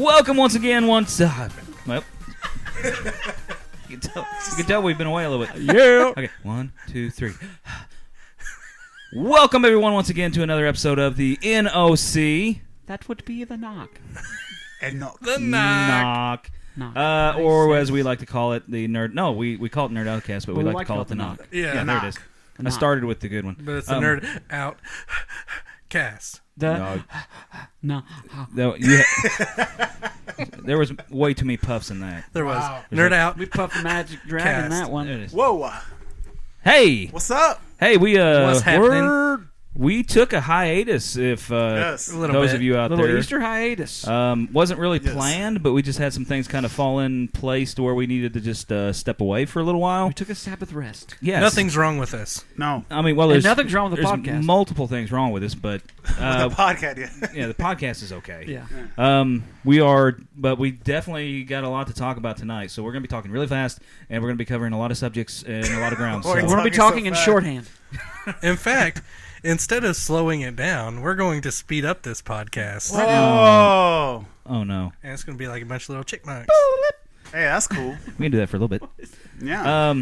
Welcome once again. Well, you can tell we've been away a little bit. Yeah. Okay, 1, 2, 3. Welcome everyone once again to another episode of the NOC. That would be the knock. And knock. The knock. Knock. Or as we like to call it, the nerd. No, we call it Nerd Outcast, but we like to call it the knock. Yeah, there it is. I started with the good one. But it's the nerd out cast. The no. There was way too many puffs in that. There was Wow. nerd out. We puffed the magic dragon Cast. that one. There it is. Whoa. Hey, What's up? hey, What's happening? we took a hiatus. If Yes. A little those bit. of you out Little there, Easter hiatus. wasn't really Yes. planned, but we just had some things kind of fall in place to where we needed to just step away for a little while. We took a Sabbath rest. Yes. Nothing's wrong with this. No. I mean, well, And there's nothing's wrong with the there's podcast. multiple things wrong with this, but The podcast, yeah. yeah, the podcast is okay. Yeah. But we definitely got a lot to talk about tonight, so we're going to be talking really fast, and we're going to be covering a lot of subjects and a lot of ground. We're We're So. going to be Talking so talking in fast. shorthand. In fact, instead of slowing it down, we're going to speed up this podcast. Whoa. Oh no, And it's going to be like a bunch of little chipmunks. Hey, that's cool. we can do that for a little bit. Yeah.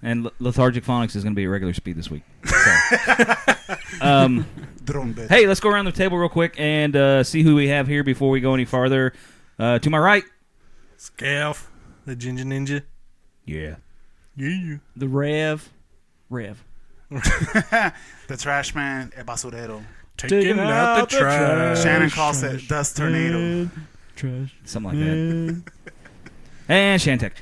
And Lethargic Phonics is going to be at regular speed this week. Drone bit. Hey, let's go around the table real quick and see who we have here before we go any farther. To my right, Scalf, the Ginger Ninja. yeah, Yeah. The Rev. The trash man, el basurero. Taking out the trash. Shannon calls it dust tornado. Trash. something like that. And Shantek.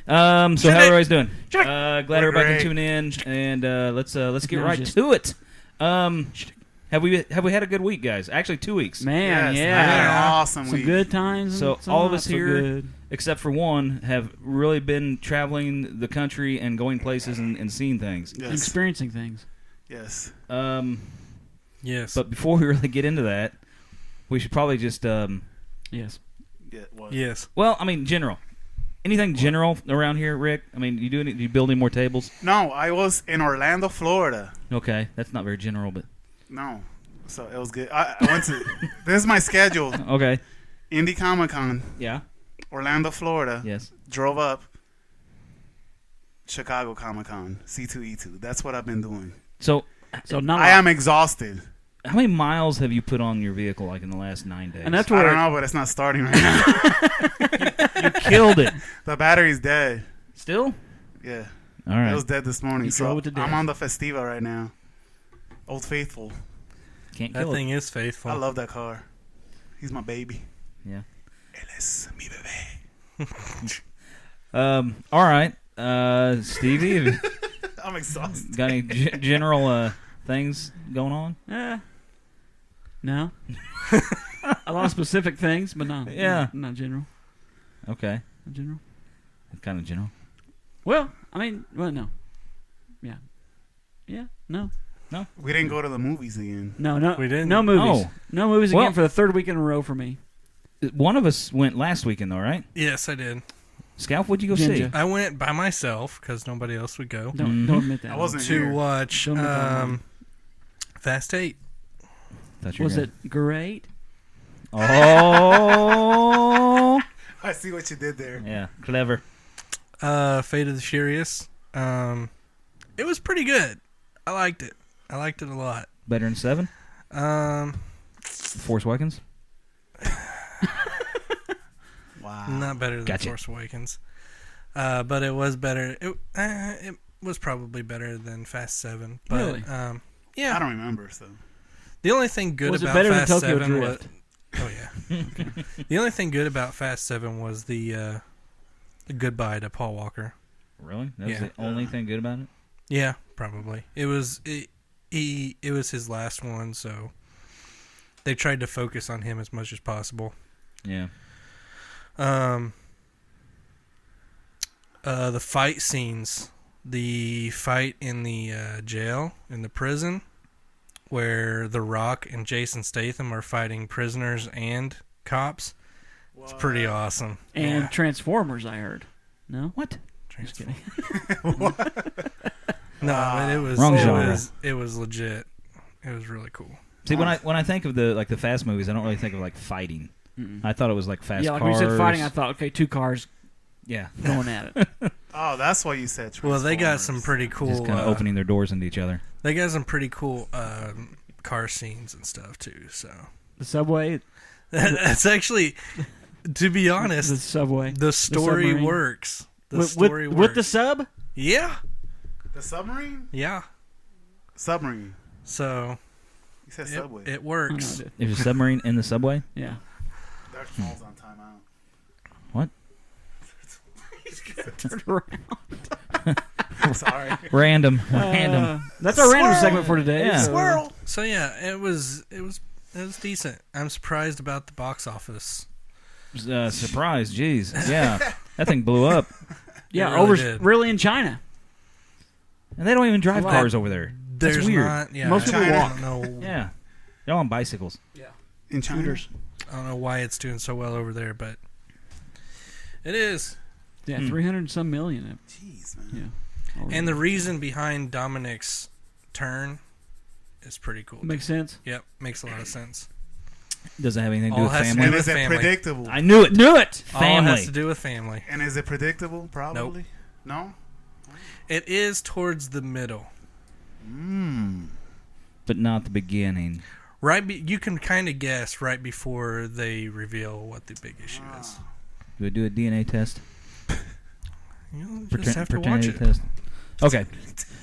So how everybody's doing? Glad everybody great. can tune in, and let's get No, right just- to it. Have we had a good week, guys? Actually, 2 weeks, Man, Yes, yeah. I had an awesome Some week. good times. So and some all of not us so here- good. except for one, have really been traveling the country and going places and seeing things. Yes. Experiencing things. Yes. Yes. But before we really get into that, we should probably just Yes. Yeah, what? yes. well, I mean, general. Anything general around here, Rick? I mean, you building more tables? No, I was in Orlando, Florida. Okay, that's not very general, but No. So it was good. I went to... This is my schedule. okay. Indy Comic-Con, Yeah. Orlando, Florida. Yes. Drove up. Chicago Comic-Con, C2E2. That's what I've been doing. So, So not. I am exhausted. how many miles have you put on your vehicle, like in the last 9 days? And that's I where don't know, but it's not starting right now. you killed it. The battery's dead. Still? Yeah. All It right. was dead this morning. You So drove it to death. I'm on the Festiva right now. Old Faithful. Can't That kill thing is faithful. I love that car. He's my baby. Yeah. Él es mi bebé. it. All right. Stevie, have you I'm exhausted. got any general things going on? No. A lot of specific things, but not. Yeah. Not general. Okay. Not general. Kind of general. Well, I mean, no. Yeah. Yeah. No. We didn't go to the movies again. No. We didn't. No movies. Oh. No movies Well- again for the third week in a row for me. One of us went last weekend, though, right? Yes, I did. Scout, what'd you go Ginger. see? I went by myself because nobody else would go Don't admit that. I wasn't to here. watch Don't admit that. Fast 8. Thought you were Was gonna- it great? Oh. I see what you did there. Yeah. Clever. Fate of the Furious. It was pretty good. I liked it. I liked it a lot. Better than 7? Um, Force Awakens? Wow. not better than Gotcha. Force Awakens. But it was better. It was probably better than Fast 7. But, Really? yeah. I don't remember, so. The only thing good Was it about better than Fast Tokyo 7 Drift? was... Oh, yeah. The only thing good about Fast 7 was the goodbye to Paul Walker. Really? That was Yeah. the only thing good about it? Yeah, probably. It was his last one, so they tried to focus on him as much as possible. Yeah. The fight scenes, the fight in the jail, in the prison, where The Rock and Jason Statham are fighting prisoners and cops. It's pretty awesome. And Yeah. Transformers, I heard. No? What? Just kidding. No, but Wrong genre. it was legit. It was really cool. See, when I think of the Fast movies, I don't really think of like fighting. I thought it was like fast Yeah, like cars. when you said fighting, I thought, okay, 2 cars Yeah. going at it. Oh, that's why you said Well, they got Transformers. some pretty cool. Just kind of opening their doors into each other. They got some pretty cool car scenes and stuff too. So The subway. that's actually, to be honest, The subway. the story submarine. works. The With, story with, works. with the sub? Yeah, The submarine? yeah. Submarine. So You said subway. it Oh, no, works. I did. There's a submarine in the subway? Yeah. Dark Falls on timeout. What? Turn around. I'm sorry. Random. That's our random Squirrel. segment for today. Yeah. so- Squirrel. So yeah, it was decent. I'm surprised about the box office. Surprise. Jeez. Yeah. That thing blew up. Yeah, It really over did. really in China. And they don't even drive Wow. cars over there. That's There's weird. not. Yeah, Most people I walk. don't know. Yeah. They're all on bicycles. In China. Scooters. I don't know why it's doing so well over there, but it is. Yeah, Hmm. 300 and some million. Jeez, man. Yeah. And the reason behind Dominic's turn is pretty cool. Makes sense. Yep, makes a lot of sense. Doesn't have anything to do All with has to family. And with is it family. predictable? I knew it. Knew it. All Family. has to do with family. And is it predictable? Probably. No? It is towards the middle. But not the beginning. You can kind of guess right before they reveal what the big issue is. Do we do a DNA test? You just have to watch Paternity it. test. Okay.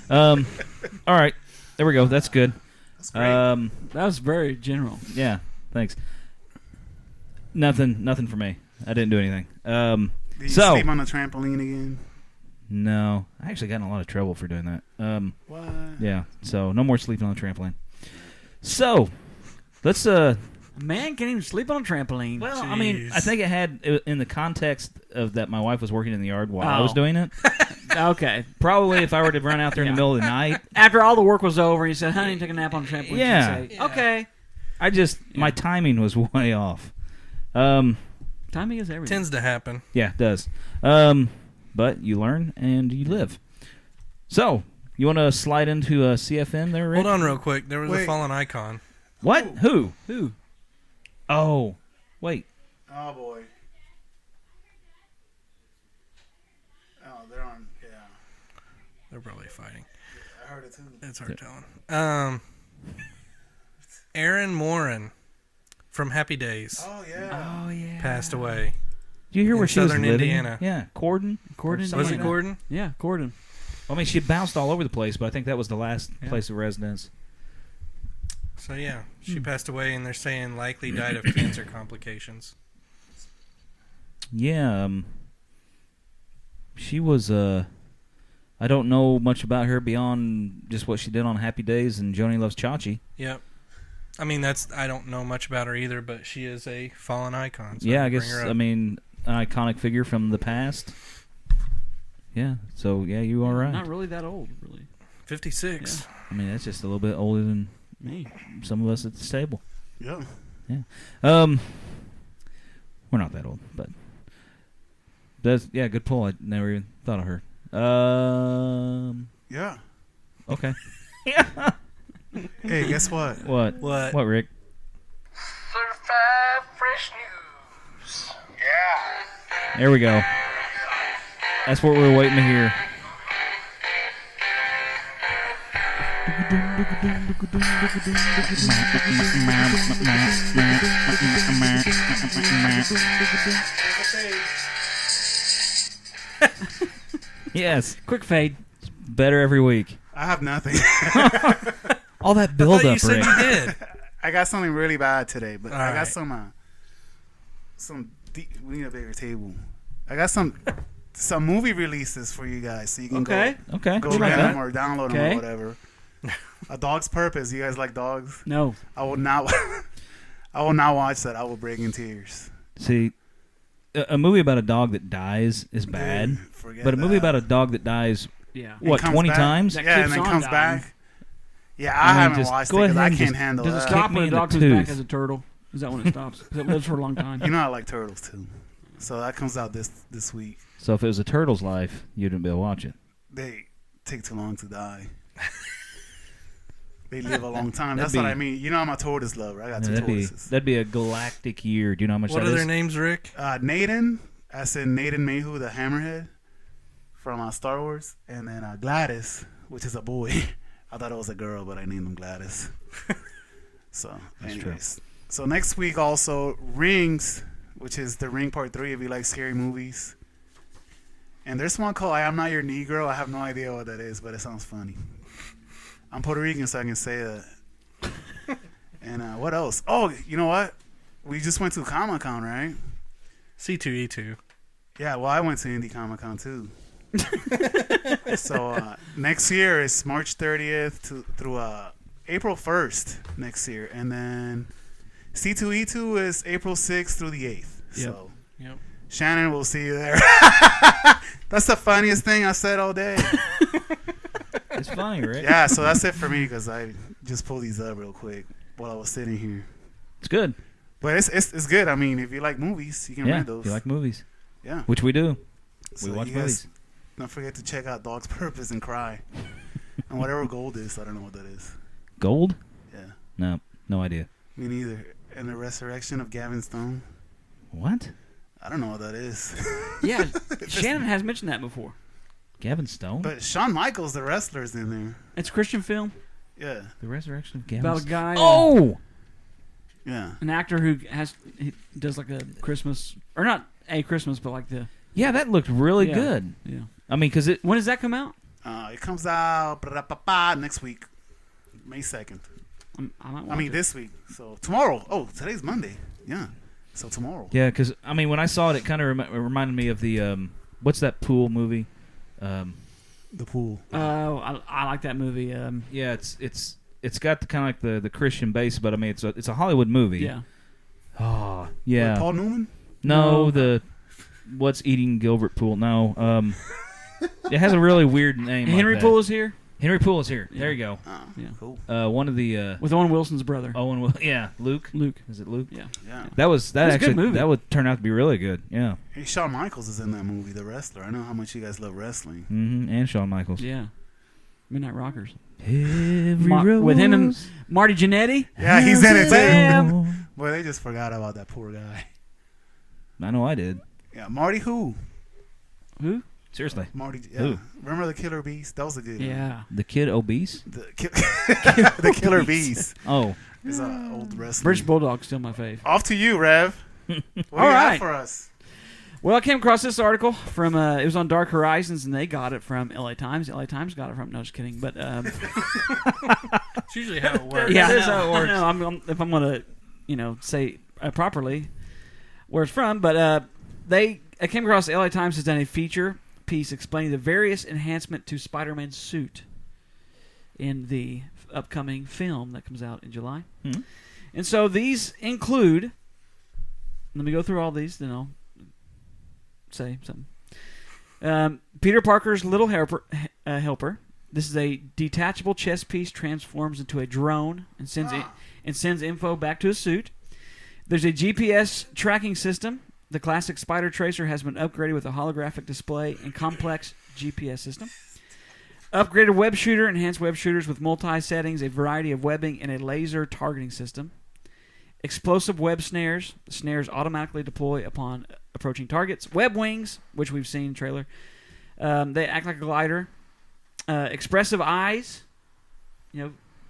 All right. There we go. That's good. That's great. That was very general. Yeah. Thanks. Nothing for me. I didn't do anything. Did you so- sleep on the trampoline again? No. I actually got in a lot of trouble for doing that. What? Yeah. So no more sleeping on the trampoline. So let's A man can't even sleep on a trampoline. Well, I mean, Jeez. I think it had in the context of that my wife was working in the yard while I was Oh. doing it. Okay. Probably if I were to run out there in the middle of the night, After all the work was over, and he said, "Honey, take a nap on the trampoline." Yeah. She'd say, okay. I just my timing was way off. Timing is everything. Tends to happen. Yeah, it does. But you learn and you live. So you want to slide into a CFN there, Rick? Hold on real quick. There was a Wait. fallen icon. What? Who? Who? Oh, wait. Oh, boy. Oh, they're on. Yeah. They're probably fighting. I heard it too. It's hard telling. Aaron Morin from Happy Days Oh, yeah. Oh yeah. passed away. Do you hear In where she was southern living? Indiana. Yeah, Corden. Corden, Or something Was like it that. Gordon? Yeah, Corden. I mean, she bounced all over the place, but I think that was the last Yeah. place of residence. So yeah, she passed away, and they're saying likely died of cancer complications. Yeah, she was. I don't know much about her beyond just what she did on Happy Days and Joni Loves Chachi. Yep. I mean, I don't know much about her either, but she is a fallen icon. So Yeah, I bring guess. her up. I mean, an iconic figure from the past. Yeah. So yeah, you are right. Not really that old, really. 56. I mean, that's just a little bit older than Me. some of us at this table. Yeah. We're not that old, but that's good pull. I never even thought of her. Yeah. Okay. Hey, guess what? What? What? What, Rick? Certified fresh news. Yeah. There we go. That's what we were waiting to hear. Yes. Quick fade. Better every week. I have nothing. All that I build thought you up, said Rick. you did. I got something really bad today, but All I right. got some we need a bigger table. I got some movie releases for you guys, so you can Okay. Okay. go we like rent them that. or download them Okay. or whatever. A Dog's Purpose. You guys like dogs? No. I will not. I will not watch that. I will break in tears. See, a movie about a dog that dies is bad, Dude, forget but a movie that. about a dog that dies, Yeah. what, comes 20 back. times? That Yeah, and keeps then on comes dying. back. Yeah, I mean, haven't just watched it go because ahead I and can't just- handle Does it that. stop me when a in the dog comes back tooth. as a turtle? Is that when it stops? 'Cause it lives for a long time. You know I like turtles too, so that comes out this week. So if it was a turtle's life, you wouldn't be able to watch it. They take too long to die. they live a long time. That'd That's what be- I mean. You know I'm a tortoise lover. I got two tortoises. that'd be a galactic year. Do you know how much What that are their is? names, Rick? Naden, as in Naden Mayhew, the Hammerhead from Star Wars, and then Gladys, which is a boy. I thought it was a girl, but I named him Gladys. So, That's anyways. So next week also Rings, which is the Ring Part 3 if you like scary movies. And there's one called I Am Not Your Negro. I have no idea what that is, but it sounds funny. I'm Puerto Rican, so I can say that. And what else? Oh, you know what? We just went to Comic-Con, right? C2E2. Yeah, well, I went to Indie Comic-Con too. So next year is March 30th through April 1st next year. And then C2E2 is April 6th through the 8th. So Yep. Shannon, we'll see you there. That's the funniest thing I said all day. It's funny, right? Yeah, so that's it for me because I just pulled these up real quick while I was sitting here. It's good. But it's good. I mean, if you like movies, you can Yeah, read if those. you like movies, Yeah. which we do. So We watch you guys movies. Don't forget to check out Dog's Purpose and Cry. And whatever gold is, I don't know what that is. Gold? Yeah. No idea. Me neither. And the resurrection of Gavin Stone. What? I don't know what that is. Yeah, Shannon has mentioned that before. Gavin Stone? But Shawn Michaels, the wrestler, is in there. It's a Christian film Yeah. The Resurrection of Gavin about a Stone. guy, Oh! Yeah. an actor who he does like a Christmas, or not a Christmas, but like the Yeah, that looked really Yeah. good. yeah. I mean, because it... When does that come out? It comes out next week, May 2nd. I might watch I mean, it. this week. So tomorrow. Oh, today's Monday. Yeah. So tomorrow. Yeah, because, I mean, when I saw it, it kind of reminded me of the... what's that pool movie? The pool. Oh, I like that movie. Yeah, it's got the kind of like the Christian base, but I mean, it's a Hollywood movie. Yeah. Oh, yeah. With Paul Newman? No, No. the... What's Eating Gilbert Pool? No. It has a really weird name. Henry like that. Poole is here Henry Poole is here. There you go. Oh, Yeah. cool. One of the... with Owen Wilson's brother, Owen... Yeah, Luke. Luke. Is it Luke? Yeah. Yeah. That was It was a good actually movie. that would turn out to be really good. Yeah. Hey, Shawn Michaels is in that movie, The Wrestler. I know how much you guys love wrestling. Mm-hmm. And Shawn Michaels. Yeah. Midnight Rockers. Every with him and rose Marty Jannetty. Yeah, he's in it too. Bam. Boy, they just forgot about that poor guy. I know I did. Yeah, Marty who? Who? Seriously. Marty. Yeah. Who? Remember the Killer Beast? That was a good one. Yeah. The kid obese? The Killer Beast Oh. is an old wrestler. British Bulldog's still my fave. Off to you, Rev. What do you All have right. for us? Well, I came across this article from it was on Dark Horizons, and they got it from LA Times. LA Times got it from. No, just kidding. But It's usually how it works. yeah, That is I how it know, works. I know. If I'm gonna, say properly where it's from, but I came across LA Times has done a feature piece explaining the various enhancement to Spider-Man's suit in the upcoming film that comes out in July. Mhm. And so these include. Let me go through all these, then I'll say something. Peter Parker's little helper. This is a detachable chest piece, transforms into a drone and sends info back to his suit. There's a GPS tracking system. The classic Spider Tracer has been upgraded with a holographic display and complex GPS system. Upgraded web shooter, enhanced web shooters with multi-settings, a variety of webbing, and a laser targeting system. Explosive web snares. The snares automatically deploy upon approaching targets. Web wings, which we've seen in the trailer. They act like a glider. Expressive eyes.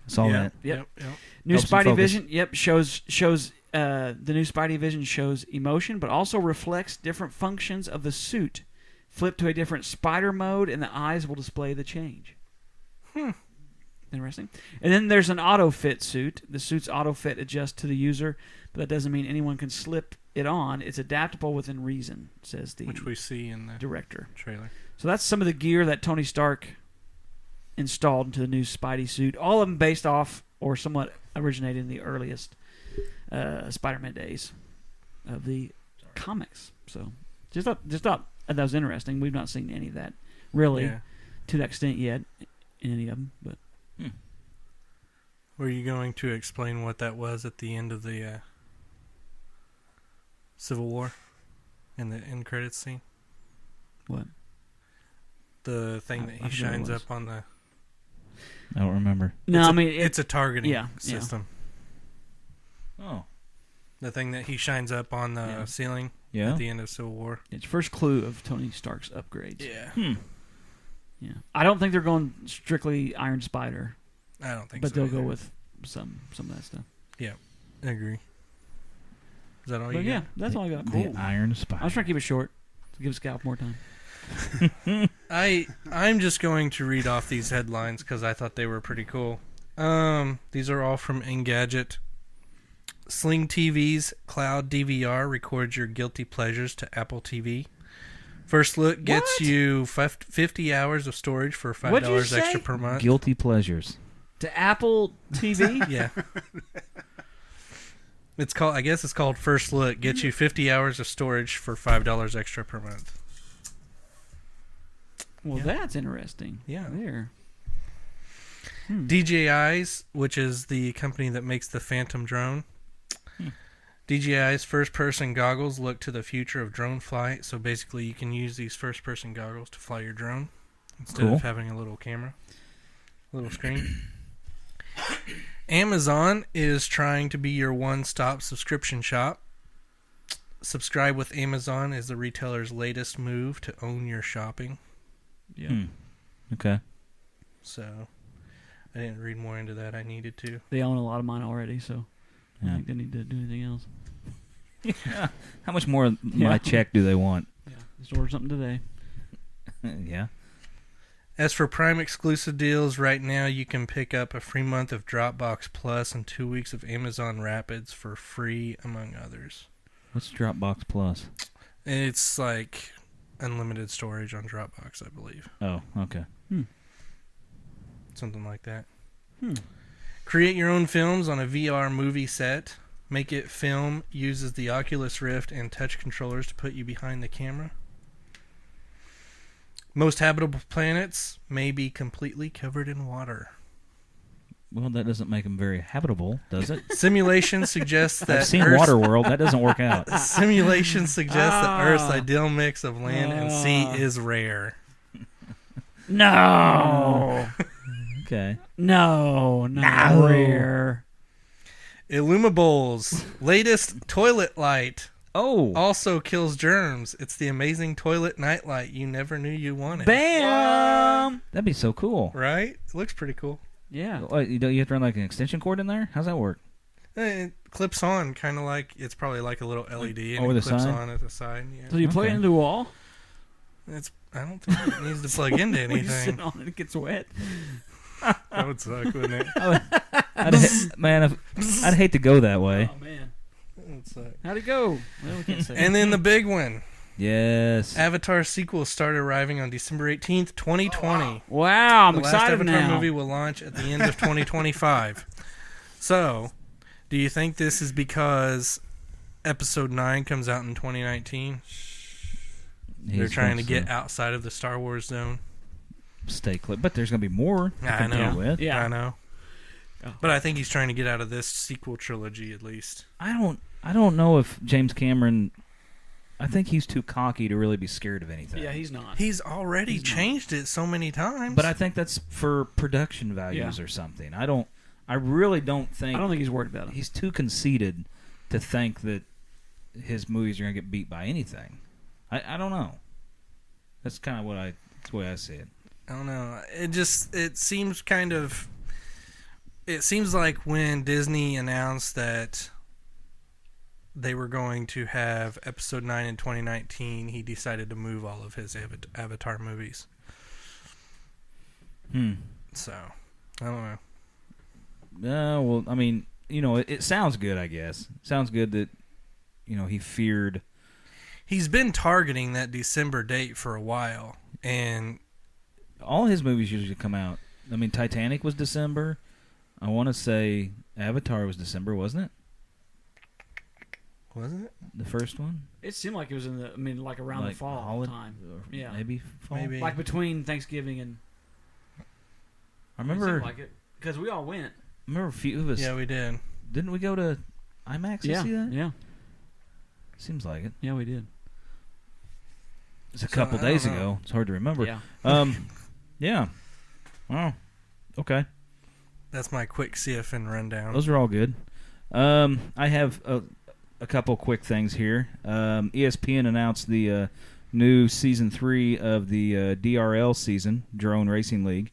Saw that. Yep. Yep. New Helps him Spidey focus. Vision. Yep. Shows the new Spidey Vision shows emotion, but also reflects different functions of the suit. Flip to a different spider mode, and the eyes will display the change. Interesting. And then there's an auto fit suit. The suit's auto fit adjusts to the user, but that doesn't mean anyone can slip it on. It's adaptable within reason, says the Which we see in the director. trailer. So that's some of the gear that Tony Stark installed into the new Spidey suit. All of them based off or somewhat originated in the earliest Spider-Man days of the comics. So just thought that was interesting. We've not seen any of that really Yeah. to that extent yet in any of them. But Were you going to explain what that was at the end of the Civil War in the end credits scene? what? The thing that I he forgot what it shines was. up on the I don't remember. No, it's a targeting yeah. system. Oh. The thing that he shines up on the ceiling at the end of Civil War. It's first clue of Tony Stark's upgrades. Yeah. Yeah. I don't think they're going strictly Iron Spider. I don't think but so. They'll either. go with some of that stuff. Yeah. I agree. Is that all But you yeah, got? that's all I got. The Iron Spider. I was trying to keep it short to give Scalp more time. I'm just going to read off these headlines because I thought they were pretty cool. These are all from Engadget. Sling TV's Cloud DVR records your guilty pleasures to Apple TV. First Look gets you 50 hours of storage for $5 extra per month. Guilty pleasures. To Apple TV? Yeah. I guess it's called First Look. Gets you 50 hours of storage for $5 extra per month. Well, that's interesting. Yeah. There. DJI's, which is the company that makes the Phantom drone. DJI's first-person goggles look to the future of drone flight. So basically, you can use these first-person goggles to fly your drone instead of having a little camera, little screen. Amazon is trying to be your one-stop subscription shop. Subscribe with Amazon is the retailer's latest move to own your shopping. Yeah. Okay. So, I didn't read more into that. I needed to. They own a lot of mine already, so I think they need to do anything else. Yeah. How much more of my check do they want? Yeah. Just order something today. Yeah. As for Prime exclusive deals, right now you can pick up a free month of Dropbox Plus and 2 weeks of Amazon Rapids for free, among others. What's Dropbox Plus? It's like unlimited storage on Dropbox, I believe. Oh, okay. Something like that. Create your own films on a VR movie set. Make It Film uses the Oculus Rift and touch controllers to put you behind the camera. Most habitable planets may be completely covered in water. Well, that doesn't make them very habitable, does it? Simulation suggests that I've seen Earth's, Waterworld. That doesn't work out. Simulation suggests that Earth's ideal mix of land and sea is rare. No. Okay. No, not rare. Illumables latest toilet light Oh. also kills germs. It's the amazing toilet nightlight you never knew you wanted. Bam! That'd be so cool. Right? It looks pretty cool. Yeah. You have to run like an extension cord in there? How's that work? It clips on, kind of like, it's probably like a little LED, and over it the clips side? on at the side. Yeah. So you plug it into a wall? I don't think it needs to plug into When you sit anything. on it, it gets wet. That would suck, wouldn't it? I'd hate to go that way. Oh, man. That would suck. How'd it go? Well, we can't say. And then the big one. Yes. Avatar sequels start arriving on December 18th, 2020. Wow, I'm The last excited Avatar now. movie will launch at the end of 2025. So, do you think this is because Episode 9 comes out in 2019? They're trying to get outside of the Star Wars zone. Stay clip, but there's gonna be more. to I know. compete with. Yeah. I know. Oh. But I think he's trying to get out of this sequel trilogy at least. I don't know if James Cameron. I think he's too cocky to really be scared of anything. Yeah, he's not. He's already changed it so many times. But I think that's for production values or something. I really don't think. I don't think he's worried about it. He's too conceited to think that his movies are gonna get beat by anything. I don't know. That's kind of that's the way I see it. I don't know. It seems kind of. It seems like when Disney announced that they were going to have Episode 9 in 2019, he decided to move all of his Avatar movies. So, I don't know. Well, I mean, it sounds good, I guess. It sounds good that, he feared. He's been targeting that December date for a while, and all his movies usually come out. I mean, Titanic was December. I want to say Avatar was December, wasn't it? Was it? The first one? It seemed like it was like around the fall time. Yeah. Maybe fall? Maybe. Like between Thanksgiving and... I remember... It seemed like it. Because we all went. I remember a few of us... Yeah, we did. Didn't we go to IMAX to see that? Yeah. Seems like it. Yeah, we did. It's a couple days ago. It's hard to remember. Yeah. Yeah. Well, okay. That's my quick CFN rundown. Those are all good. I have a couple quick things here. ESPN announced the new Season 3 of the DRL season, Drone Racing League.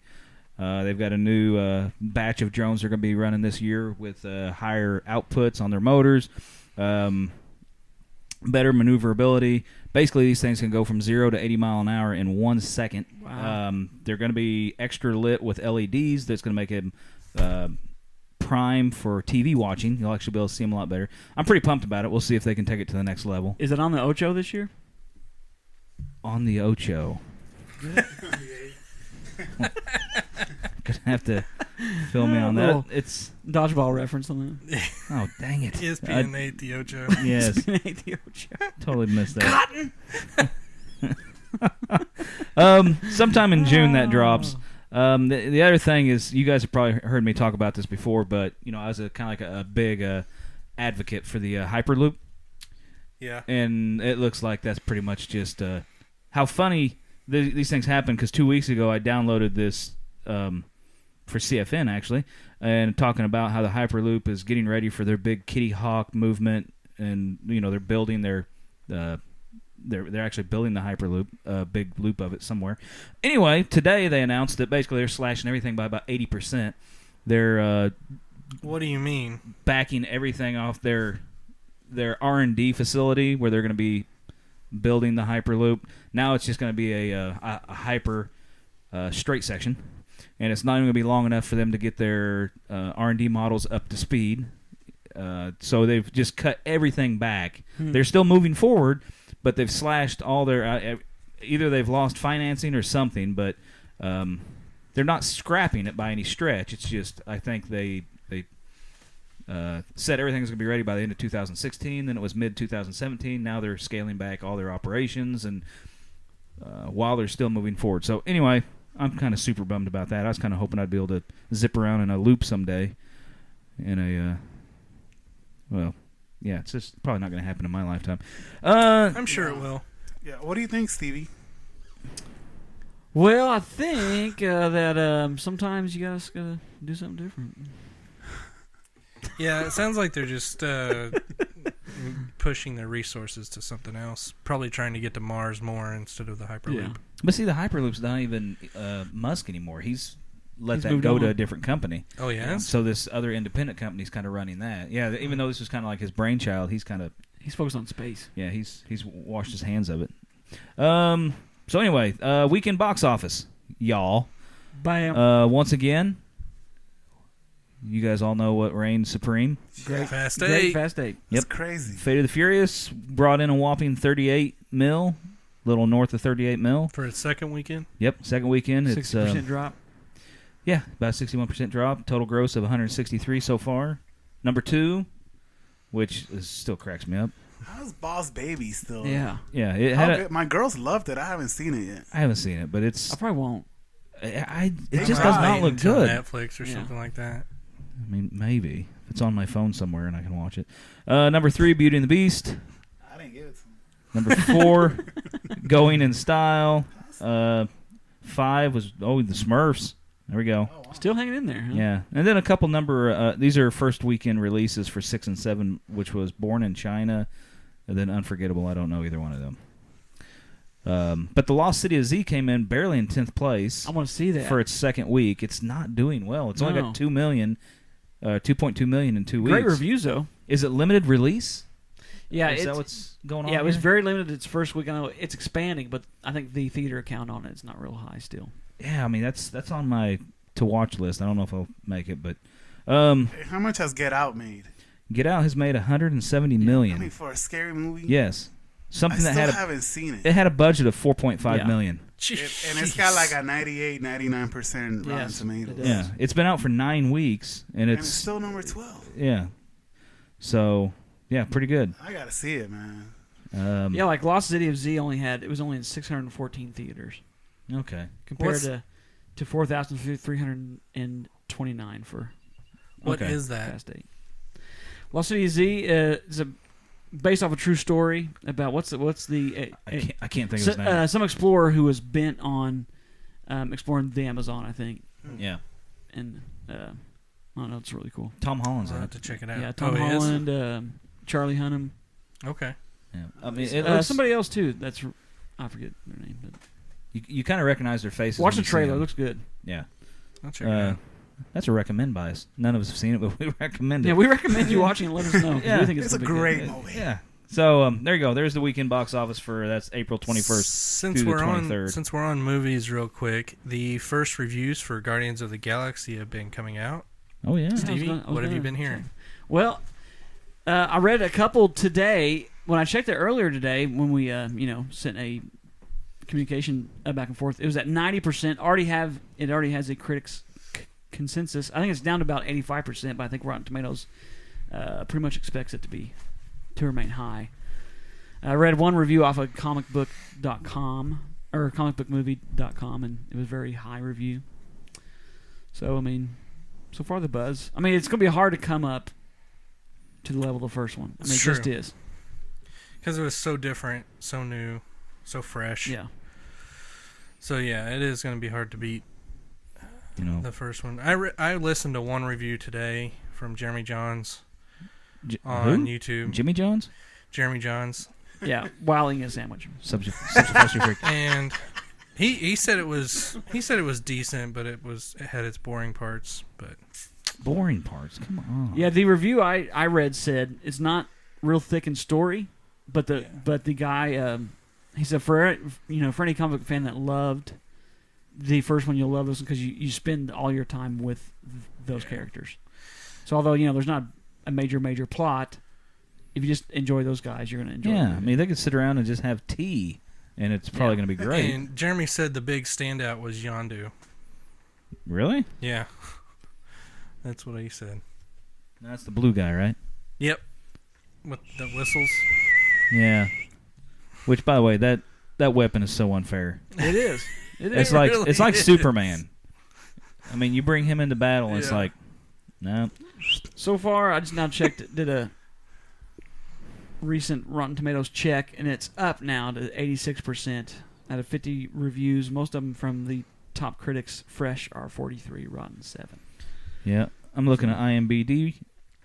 They've got a new batch of drones they're going to be running this year with higher outputs on their motors, better maneuverability. Basically, these things can go from 0 to 80 mile an hour in 1 second. Wow. They're going to be extra lit with LEDs. That's going to make them prime for TV watching. You'll actually be able to see them a lot better. I'm pretty pumped about it. We'll see if they can take it to the next level. Is it on the Ocho this year? On the Ocho. Gonna have to fill me on that. Little It's dodgeball reference on that. oh dang it! ESPN 8 the Ocho. Yes, the Ocho. totally missed that. Cotton. Sometime in June that drops. The other thing is, you guys have probably heard me talk about this before, but I was kind of like a big advocate for the Hyperloop, Yeah. and it looks like that's pretty much just how funny these things happen. Because 2 weeks ago I downloaded this for CFN actually, and talking about how the Hyperloop is getting ready for their big Kitty Hawk movement, and they're building their they're actually building the Hyperloop, a big loop of it somewhere. Anyway, today they announced that basically they're slashing everything by about 80%. They're What do you mean? backing everything off their R&D facility where they're going to be building the Hyperloop. Now it's just going to be a hyper straight section, and it's not even going to be long enough for them to get their R&D models up to speed. So they've just cut everything back. They're still moving forward, but they've slashed all their either they've lost financing or something, but they're not scrapping it by any stretch. It's just, I think they said everything's going to be ready by the end of 2016. Then it was mid-2017. Now they're scaling back all their operations, and while they're still moving forward. So anyway, I'm kind of super bummed about that. I was kind of hoping I'd be able to zip around in a loop someday. Yeah, it's just probably not going to happen in my lifetime. I'm sure it will. Yeah. What do you think, Stevie? Well, I think that sometimes you guys gotta do something different. Yeah, it sounds like they're just pushing their resources to something else. Probably trying to get to Mars more instead of the Hyperloop. Yeah. But see, the Hyperloop's not even Musk anymore. He's let He's that moved go to on. a different company. Oh, yeah? So this other independent company's kind of running that. Yeah, even though this was kind of like his brainchild, he's kind of He's focused on space. he's washed his hands of it. So anyway, weekend box office, y'all. Bam. Once again, you guys all know what reigned supreme. Great. Fast Great 8. Fast 8. It's crazy. Fate of the Furious brought in a whopping 38 mil, little north of 38 mil. For its second weekend? Yep, second weekend. It's 60% drop. yeah, about 61% drop. Total gross of 163 so far. Number 2, which still cracks me up. How's Boss Baby still? Yeah. Yeah, it How had. good- my girls loved it. I haven't seen it yet. I haven't seen it, but it's. I probably won't. It They just might does not Wait look until good. Netflix or Yeah. something like that. I mean, maybe if it's on my phone somewhere and I can watch it. Number 3, Beauty and the Beast. I didn't give it to them. Number 4, Going in Style. 5 was the Smurfs. There we go. Oh, wow. Still hanging in there. Huh? Yeah, and then a couple number. These are first weekend releases for 6 and 7, which was Born in China, and then Unforgettable. I don't know either one of them. But The Lost City of Z came in barely in 10th place I want to see that. for its second week. It's not doing well. It's only No. got 2 million, 2.2 million in 2 weeks. Great reviews though. Is it limited release? Yeah, Is that it's, what's going on? yeah, it was here? very limited its first week. I know it's expanding, but I think the theater count on it is not real high still. Yeah, I mean that's on my to watch list. I don't know if I'll make it, but Hey, how much has Get Out made? Get Out has made 170 I million. mean, for a scary movie. Yes, I something still that had haven't seen it. it had a budget of 4.5 Yeah. million. And it's got like a 98, 99% Rotten Yes, Tomatoes. it does. Yeah, it's been out for 9 weeks, and And it's it's still number 12. yeah. So yeah, pretty good. I gotta see it, man. Yeah, like Lost City of Z only in 614 theaters Okay. compared What's- to 4,329 for What Okay. is that? Fast 8. Lost City of Z is based off a true story about what's the I can't think of his name. some explorer who was bent on exploring the Amazon, I think, Yeah. and I don't know. It's really cool. Tom Holland's I'll in have it. to check it out. Yeah, Tom he is? Holland, Charlie Hunnam. Okay. Yeah. I mean, it looks, Somebody else too. I forget their name. But you kind of recognize their faces. watch when the you see trailer. them. It looks good. Yeah. I'll check it out. That's a recommend by us. None of us have seen it, but we recommend it. Yeah, we recommend you watching and let us know. 'Cause Yeah. we think It's it's a gonna be great good. movie. Yeah. So there you go. There's the weekend box office for that's April 21st. Since through the we're 23rd. since we're on movies, real quick, the first reviews for Guardians of the Galaxy have been coming out. Oh yeah. I was Stevie, gonna- I was what have you gonna- been hearing? Well, I read a couple today. When I checked it earlier today, when we sent a communication back and forth, it was at 90%. It already has a critics consensus. I think it's down to about 85%, but I think Rotten Tomatoes pretty much expects it to remain high. I read one review off of comicbook.com or comicbookmovie.com, and it was a very high review. So I mean, so far the buzz. I mean, it's going to be hard to come up to the level of the first one. I mean, it True. just is. Because it was so different, so new, so fresh. Yeah. So yeah, it is going to be hard to beat You know, the first one. I listened to one review today from Jeremy Johns on who? YouTube. Jimmy Jones, Jeremy Johns, Yeah, while eating a sandwich. substitute freak. and he said it was decent, but it had its boring parts. But Boring parts. Come on. Yeah, the review I read said it's not real thick in story, but the guy he said for any comic book fan that loved the first one, you'll love this one because you spend all your time with those characters. So although there's not a major plot, if you just enjoy those guys, you're going to enjoy it. Yeah, I mean they could sit around and just have tea, and it's probably going to be great. And Jeremy said the big standout was Yondu. Really? Yeah, that's what he said. That's the blue guy, right? Yep, with the whistles. Yeah. Which, by the way, that weapon is so unfair. It is. It's It like really it's like is. Superman. I mean, you bring him into battle, and it's Yeah. like, no. So far, I just now did a recent Rotten Tomatoes check, and it's up now to 86% out of 50 reviews. Most of them from the top critics, fresh, are 43, rotten 7. Yeah, I'm looking at IMDb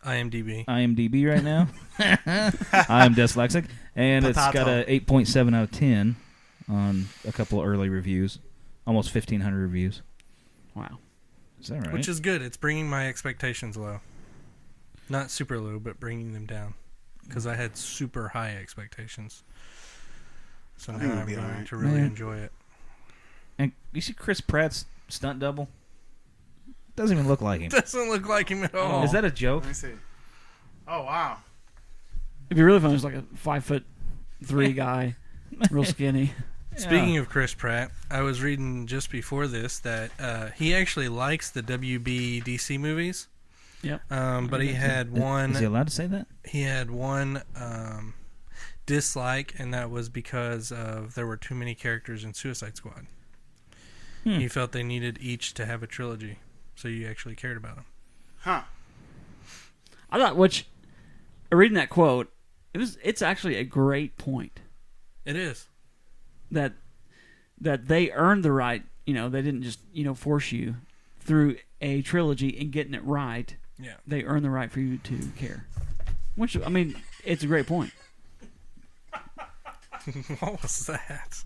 right now. I am dyslexic, and it's got a 8.7 out of 10 on a couple of early reviews, almost 1,500 reviews. Wow. Is that right? Which is good. It's bringing my expectations low. Not super low, but bringing them down. Because I had super high expectations. So I now think it'll I'm be going alright. to really Man. enjoy it. And you see Chris Pratt's stunt double? Doesn't even look like him. Doesn't look like him at all. Is that a joke? Let me see. Oh wow. It'd be really fun. It's like a 5'3" guy, real skinny. Speaking of Chris Pratt, I was reading just before this that he actually likes the WB DC movies. Yep. But he had one. Is he allowed to say that? He had one dislike, and that was because there were too many characters in Suicide Squad. He felt they needed each to have a trilogy, so you actually cared about them. Huh. I thought, reading that quote, it's actually a great point It is. that they earned the right. They didn't just force you through a trilogy and getting it right. Yeah. They earned the right for you to care. Which, I mean, it's a great point. What was that?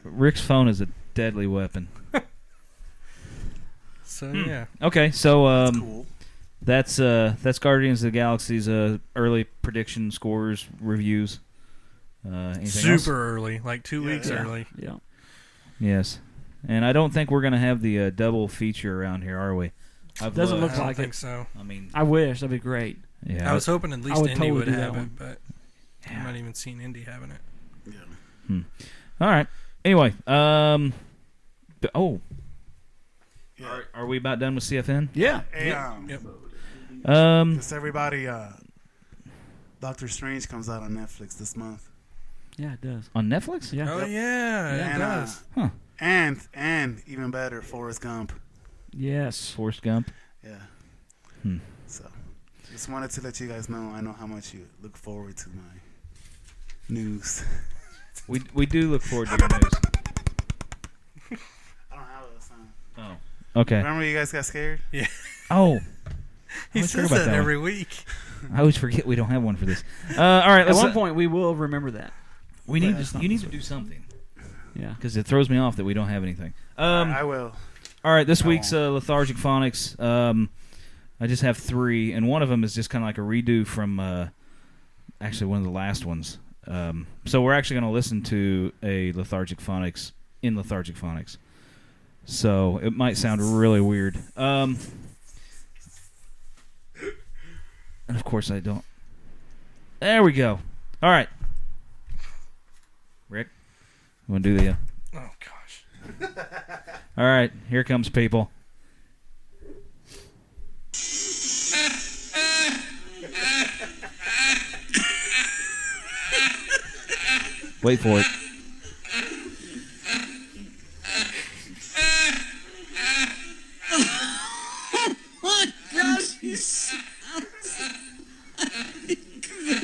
Rick's phone is a deadly weapon. So yeah. Okay, so Cool. that's Guardians of the Galaxy's early prediction scores reviews. Anything Super else? early, like 2 weeks yeah. early. Yeah. Yes, and I don't think we're gonna have the double feature around here, are we? Doesn't I look don't like think it. so. I mean, I wish. That'd be great. yeah. I was hoping at least would Indy totally would do that have one. it, but I'm not even seen Indy having it. Yeah. All right. Anyway, Yeah. are we about done with CFN? Yeah. Hey, Yep. just everybody. Doctor Strange comes out on Netflix this month, Yeah, it does. On Netflix? Yeah. Oh Yep. yeah, it and does. Huh. and even better, Forrest Gump. Yes. Forrest Gump. Yeah. Hmm. So, just wanted to let you guys know. I know how much you look forward to my news. We do look forward to your news. I don't have a sign. Oh. Okay. Remember you guys got scared? Oh. He says that every week. I always forget we don't have one for this. All right. At one point, we will remember that. You need to do something. Yeah. Because it throws me off that we don't have anything. I will. All right. This week's Lethargic Phonics. I just have 3, and one of them is just kind of like a redo from actually one of the last ones. So we're actually going to listen to a Lethargic Phonics in Lethargic Phonics. So it might sound really weird. And of course I don't. There we go. All right. Rick, you want to do the... Oh, gosh. All right. Here comes people. Wait for it.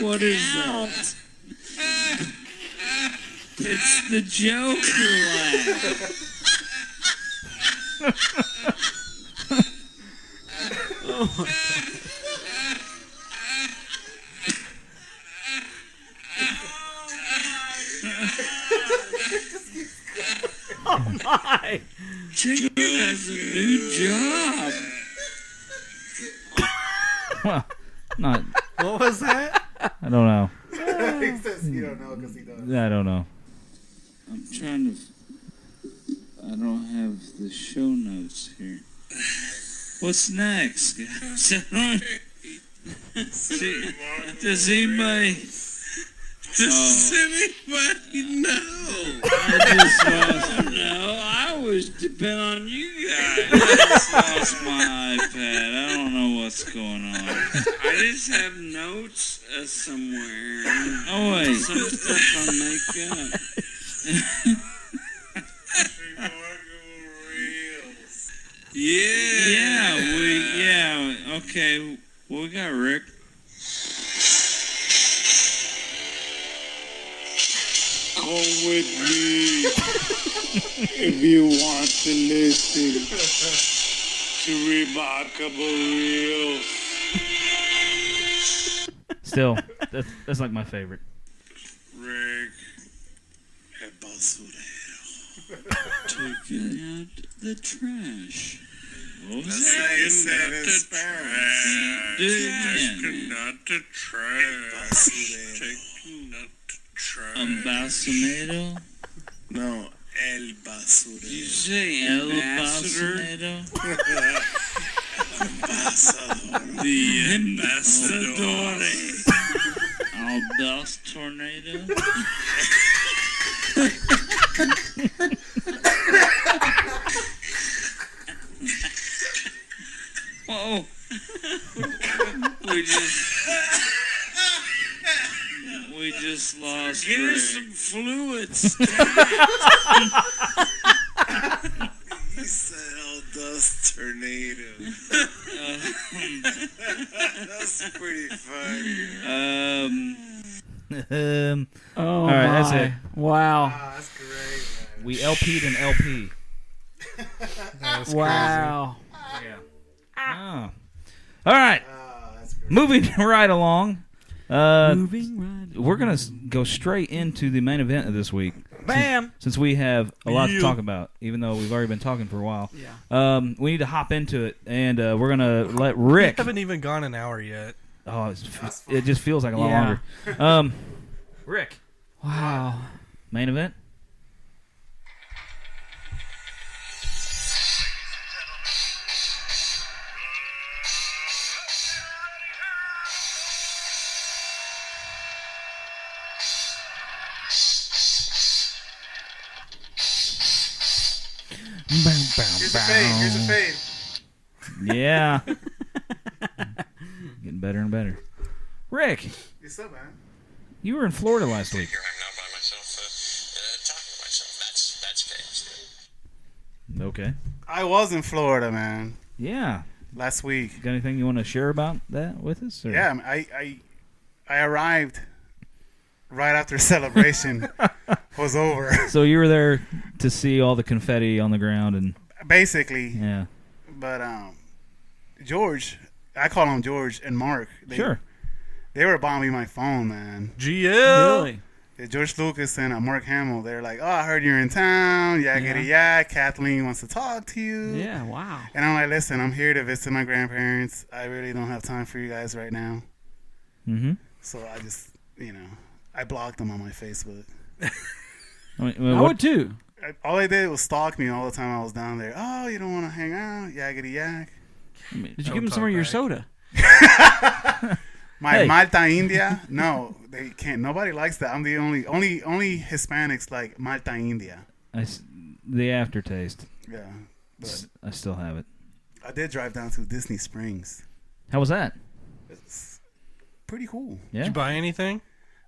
What is that? It's the Joker laugh. Oh my God. Oh my! Joker has a new job. Well, not. What was that? I don't know. He says you don't know because he does. I don't know. I'm trying to. I don't have the show notes here. What's next, guys? Does anybody know? I just lost. No, I was depending on you guys. I just lost my iPad. I don't know what's going on. I just have notes somewhere. Oh wait, some stuff I make up. Yeah. Okay. What we got, Rick? Come with me if you want to listen to Remarkable Reels. Still, that's like my favorite. Rick, el basurero. Taking out the trash. What was that? Taking out the trash. Do it again. Taking out the trash. Taking out the trash. Ambassador? No, el basurero. Did you say el basurero? Ambassador. The ambassador. Albus tornado. Whoa. We just lost. Get her some fluids. He said el dust tornado. That's pretty funny. Oh all right, my. that's it. Wow. Ah, that's great, man. We LP'd an LP. That's Wow. Yeah. Oh. All right. Ah, that's great. Moving right along. Moving right. We're going to go straight into the main event of this week. Bam. Since we have a lot to talk about, even though we've already been talking for a while. Yeah. We need to hop into it, and we're going to let Rick... We haven't even gone an hour yet. Oh, it just feels like a lot longer. Rick. Wow. Main event? Here's a fade. Here's a fade. Yeah. Getting better and better. Rick, What's up, man? you were in Florida last week. Here I'm now by myself, talking to myself. That's chaos. Okay. I was in Florida, man, Yeah. last week. Got anything you want to share about that with us? Or? Yeah, I arrived right after celebration was over. So you were there to see all the confetti on the ground, and Basically, yeah. But George, I call him George and Mark. Sure. They were bombing my phone, man. GL. Really? Yeah, George Lucas and Mark Hamill, they're like, oh, I heard you're in town. Yakety yak. Kathleen wants to talk to you. Yeah, wow. And I'm like, listen, I'm here to visit my grandparents. I really don't have time for you guys right now. Mm-hmm. So I just, I blocked them on my Facebook. I mean, I would too. All they did was stalk me all the time I was down there. Oh, you don't want to hang out? Yakety yak. Did you Don't give him some talk of your back. soda? My Hey. Malta India? No, they can't. Nobody likes that. I'm the only Hispanics like Malta India. The aftertaste. Yeah. But I still have it. I did drive down to Disney Springs. How was that? It's pretty cool. Yeah. Did you buy anything?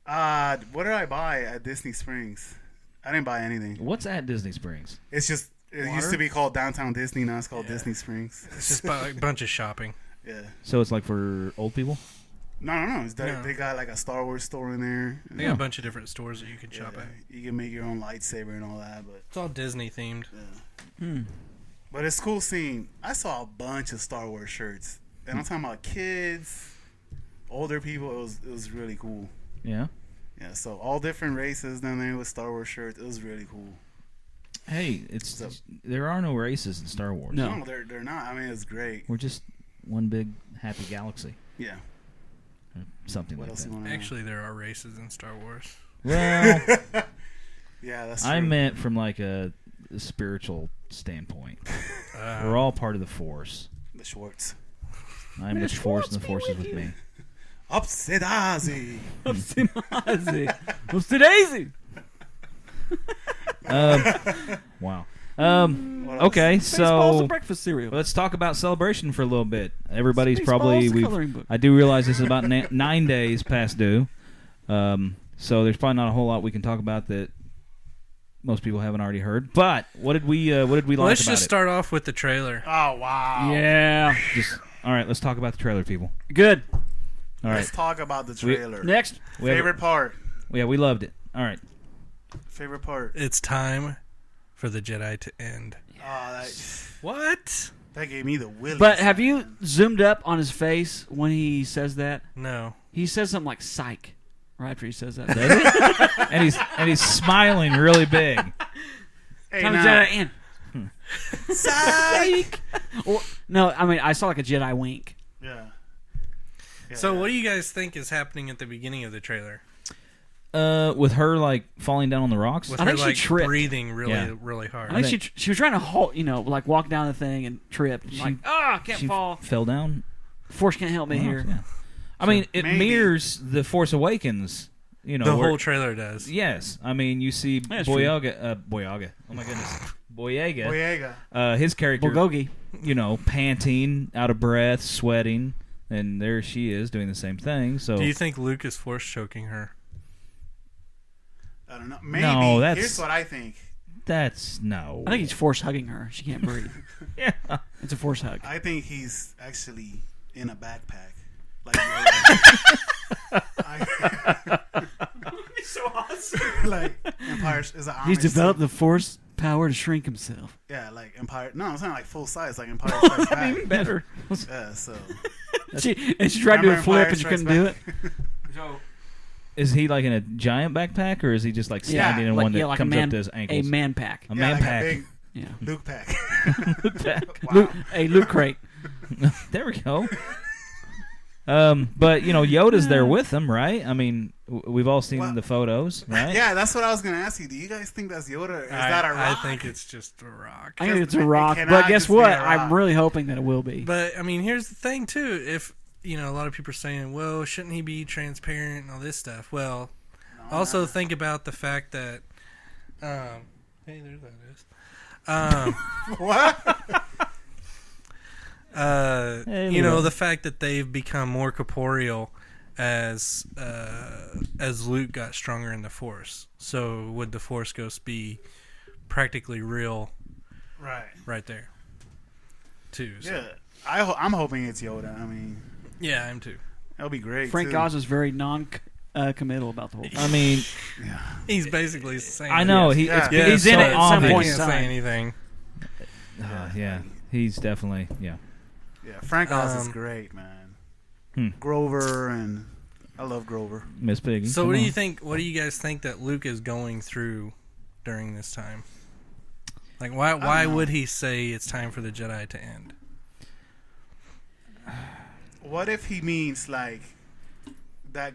What did I buy at Disney Springs? I didn't buy anything. What's at Disney Springs? It's just it used to be called Downtown Disney. Now it's called Disney Springs. It's just a bunch of shopping. Yeah. So it's like for old people? No. No. They got like a Star Wars store in there. They got a bunch of different stores that you can shop at. You can make your own lightsaber and all that, but It's all Disney themed. but it's cool seeing. I saw a bunch of Star Wars shirts, and I'm talking about kids, older people. It was really cool. Yeah. Yeah, so all different races down there with Star Wars shirts. It was really cool. Hey, there are no races in Star Wars. No. No, they're not. I mean, it's great. We're just one big happy galaxy. Yeah. Or something What like else that. you want to know? Actually, there are races in Star Wars. Well, Yeah, that's true. I meant from like a spiritual standpoint. We're all part of the Force. the Schwartz. I'm with the Force and the Force is with me. Upsidazi. What's daisy? Wow. What else? Okay, Baseball's so a breakfast cereal. let's talk about celebration for a little bit. Everybody's Spaceballs, probably the coloring book. I do realize this is about 9 days past due, so there's probably not a whole lot we can talk about that most people haven't already heard. But what did we like Let's about just it? start off with the trailer. Oh, wow. Yeah. All right, let's talk about the trailer, people. Good. All right, Let's talk about the trailer. Next. we have- Favorite part. yeah, we loved it. All right, Favorite part. It's time for the Jedi to end. Oh, What? that gave me the willies. But have you zoomed up on his face when he says that? No. He says something like "psych" right after he says that. Does it? and he's smiling really big. hey, Time to now, Jedi in. psych. Or, no, I mean I saw like a Jedi wink. Yeah. So, what do you guys think is happening at the beginning of the trailer? With her like falling down on the rocks. With I her think she like tripped. breathing really, Yeah. really hard. I think she was trying to halt, like walk down the thing and tripped. Like, I can't she fall. fell down. Force can't help me here. Yeah. I mean, it maybe- mirrors the Force Awakens. the where- whole trailer does. Yes, I mean you see That's true. Boyaga. Oh my goodness, Boyega. Boyega. His character, Bulgogi. panting, out of breath, sweating, and there she is doing the same thing. So Do you think Luke is force choking her? I don't know. Maybe. No, that's- Here's what I think. that's no. I think he's force hugging her. She can't breathe. yeah. It's a force hug. I think he's actually in a backpack. Like, so awesome. like Empire is an He's Amish developed suit. the force power to shrink himself. Yeah, like Empire. No, it's not like full size. Like Empire Strikes Back. Even better. Yeah, so She tried to do a Remember flip Empire and she Strikes couldn't do it. Back? Is he like in a giant backpack, or is he just like standing in one that like comes a man, up to his a ankles? man pack. A yeah, man like pack. a big Yeah. Luke pack. Pack. A loot crate. There we go. But Yoda's there with them, right? I mean, we've all seen Well, the photos, right? Yeah, that's what I was gonna ask you. Do you guys think that's Yoda? Or is that a rock? I think it's just a rock. I think it's a It rock, cannot but guess just be what? a rock. I'm really hoping that it will be. But I mean, here's the thing too. If a lot of people are saying, "Well, shouldn't he be transparent and all this stuff?" Well, also think about the fact that, hey, there that is. What? Hey, The fact that they've become more corporeal as Luke got stronger in the Force. So would the Force Ghost be practically real right there, too? So. Yeah, I'm hoping it's Yoda. I mean, Yeah, I'm too. that'll be great. Frank too. Oz is very non-committal about the whole thing. I mean, He's basically saying. I know Yes. he. Yeah. It's, Yeah, he's so in it at some obvious. point He in can't time. say anything. Yeah, He's definitely yeah. Yeah, Frank Oz is great, man. Grover, and I love Grover. Miss Piggy. So come what do on. you think? What do you guys think that Luke is going through during this time? Like, why would he say it's time for the Jedi to end? What if he means like that?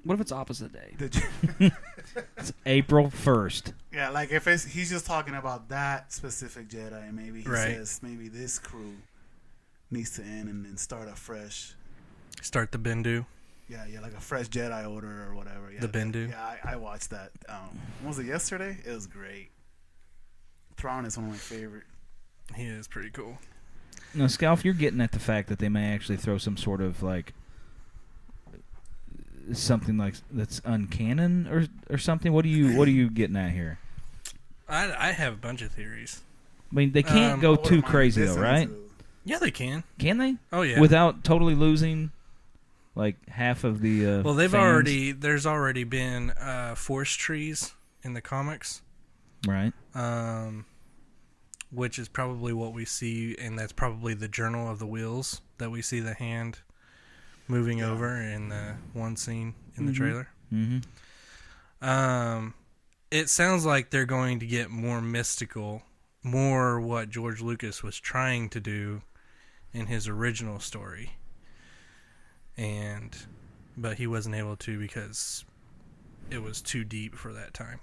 What if it's opposite day? It's April 1st. Yeah, like if he's just talking about that specific Jedi, and maybe he says maybe this crew needs to end and then start afresh. Start the Bendu. Yeah, like a fresh Jedi Order or whatever. Yeah, The Bendu. Yeah, I watched that. What was it, yesterday? It was great. Thrawn is one of my favorite. He is pretty cool. Now, Scalf, you're getting at the fact that they may actually throw some sort of like something like that's uncanon or something. What are you getting at here? I have a bunch of theories. I mean, they can't go too crazy though, right? Yeah, they can. Can they? Oh yeah. Without totally losing like half of the well, they've fans? there's already been force trees in the comics, right? Which is probably what we see, and that's probably the Journal of the Wheels that we see the hand moving over in the one scene in the trailer. Mm-hmm. It sounds like they're going to get more mystical, more what George Lucas was trying to do in his original story, but he wasn't able to because it was too deep for that time.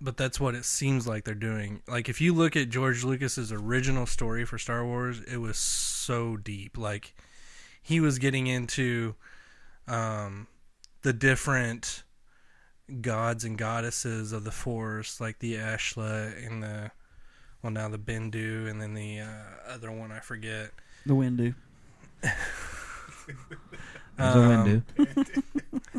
But that's what it seems like they're doing. Like, if you look at George Lucas's original story for Star Wars, it was so deep. Like, he was getting into the different gods and goddesses of the Force, like the Ashla and the Bendu, and then the other one I forget. The Windu. Windu.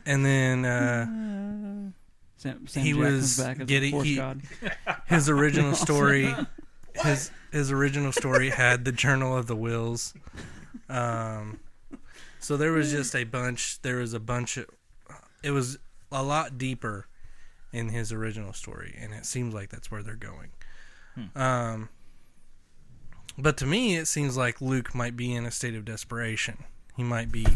And then Sam he Jackson's was back as getting the Force God. his original story. His original story had the Journal of the Wills. So there was just a bunch. There was a bunch of. It was a lot deeper in his original story, and it seems like that's where they're going. But to me, it seems like Luke might be in a state of desperation. He might be,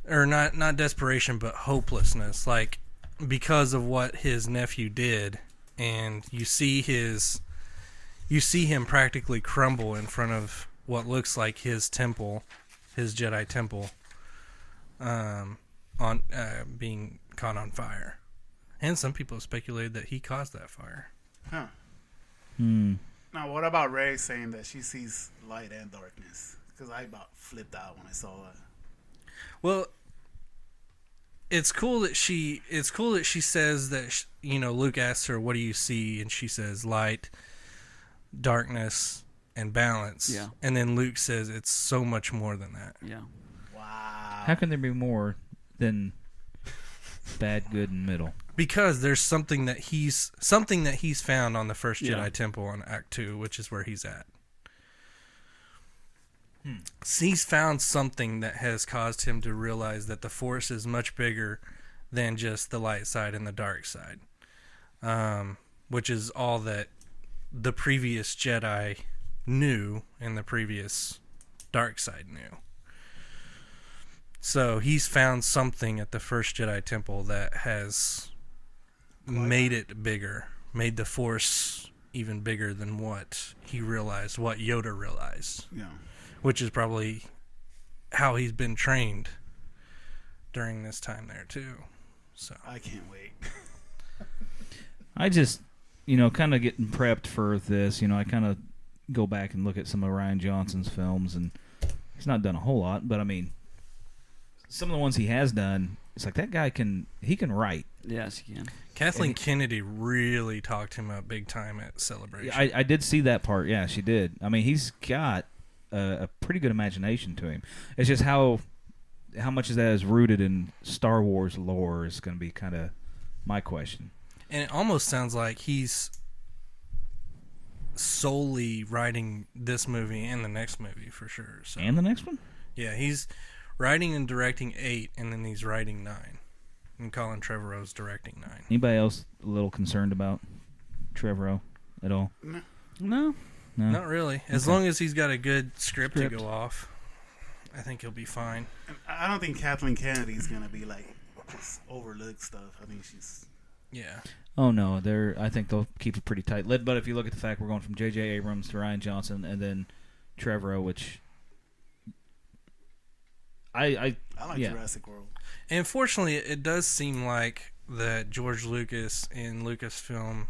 or not desperation, but hopelessness. Like, because of what his nephew did, and you see him practically crumble in front of what looks like his temple, his Jedi temple, on being caught on fire. And some people have speculated that he caused that fire. Huh. Hmm. Now, what about Rey saying that she sees light and darkness? Because I about flipped out when I saw that. Well, it's cool that she says that Luke asks her, "What do you see?" and she says light, darkness, and balance. Yeah. And then Luke says it's so much more than that. Yeah. Wow. How can there be more than bad, good, and middle? Because there's something that he's found on the first Yeah. Jedi Temple on Act 2, which is where he's at. He's found something that has caused him to realize that the Force is much bigger than just the light side and the dark side, which is all that the previous Jedi knew and the previous dark side knew. So he's found something at the first Jedi Temple that has made it bigger, made the Force even bigger than what he realized, what Yoda realized. Yeah. Which is probably how he's been trained during this time there too. So I can't wait. I just, kind of getting prepped for this. I kind of go back and look at some of Rian Johnson's films, and he's not done a whole lot, but I mean, some of the ones he has done, it's like that guy can write. Yes, you can. Kathleen Kennedy really talked him up big time at Celebration. I did see that part. Yeah, she did. I mean, he's got a pretty good imagination to him. It's just how much of that is rooted in Star Wars lore is going to be kind of my question. And it almost sounds like he's solely writing this movie and the next movie for sure. So. And the next one? Yeah, he's writing and directing 8, and then he's writing 9. And Colin Trevorrow's directing 9. Anybody else a little concerned about Trevorrow at all. No. No. No. Not really. As long as he's got a good script to go off, I think he'll be fine. I don't think Kathleen Kennedy's gonna be like just overlook stuff. I think she's. Yeah. Oh no, I think they'll keep it pretty tight. But if you look at the fact we're going from J.J. Abrams to Ryan Johnson and then Trevorrow, which I like yeah. Jurassic World. And fortunately, it does seem like that George Lucas in Lucasfilm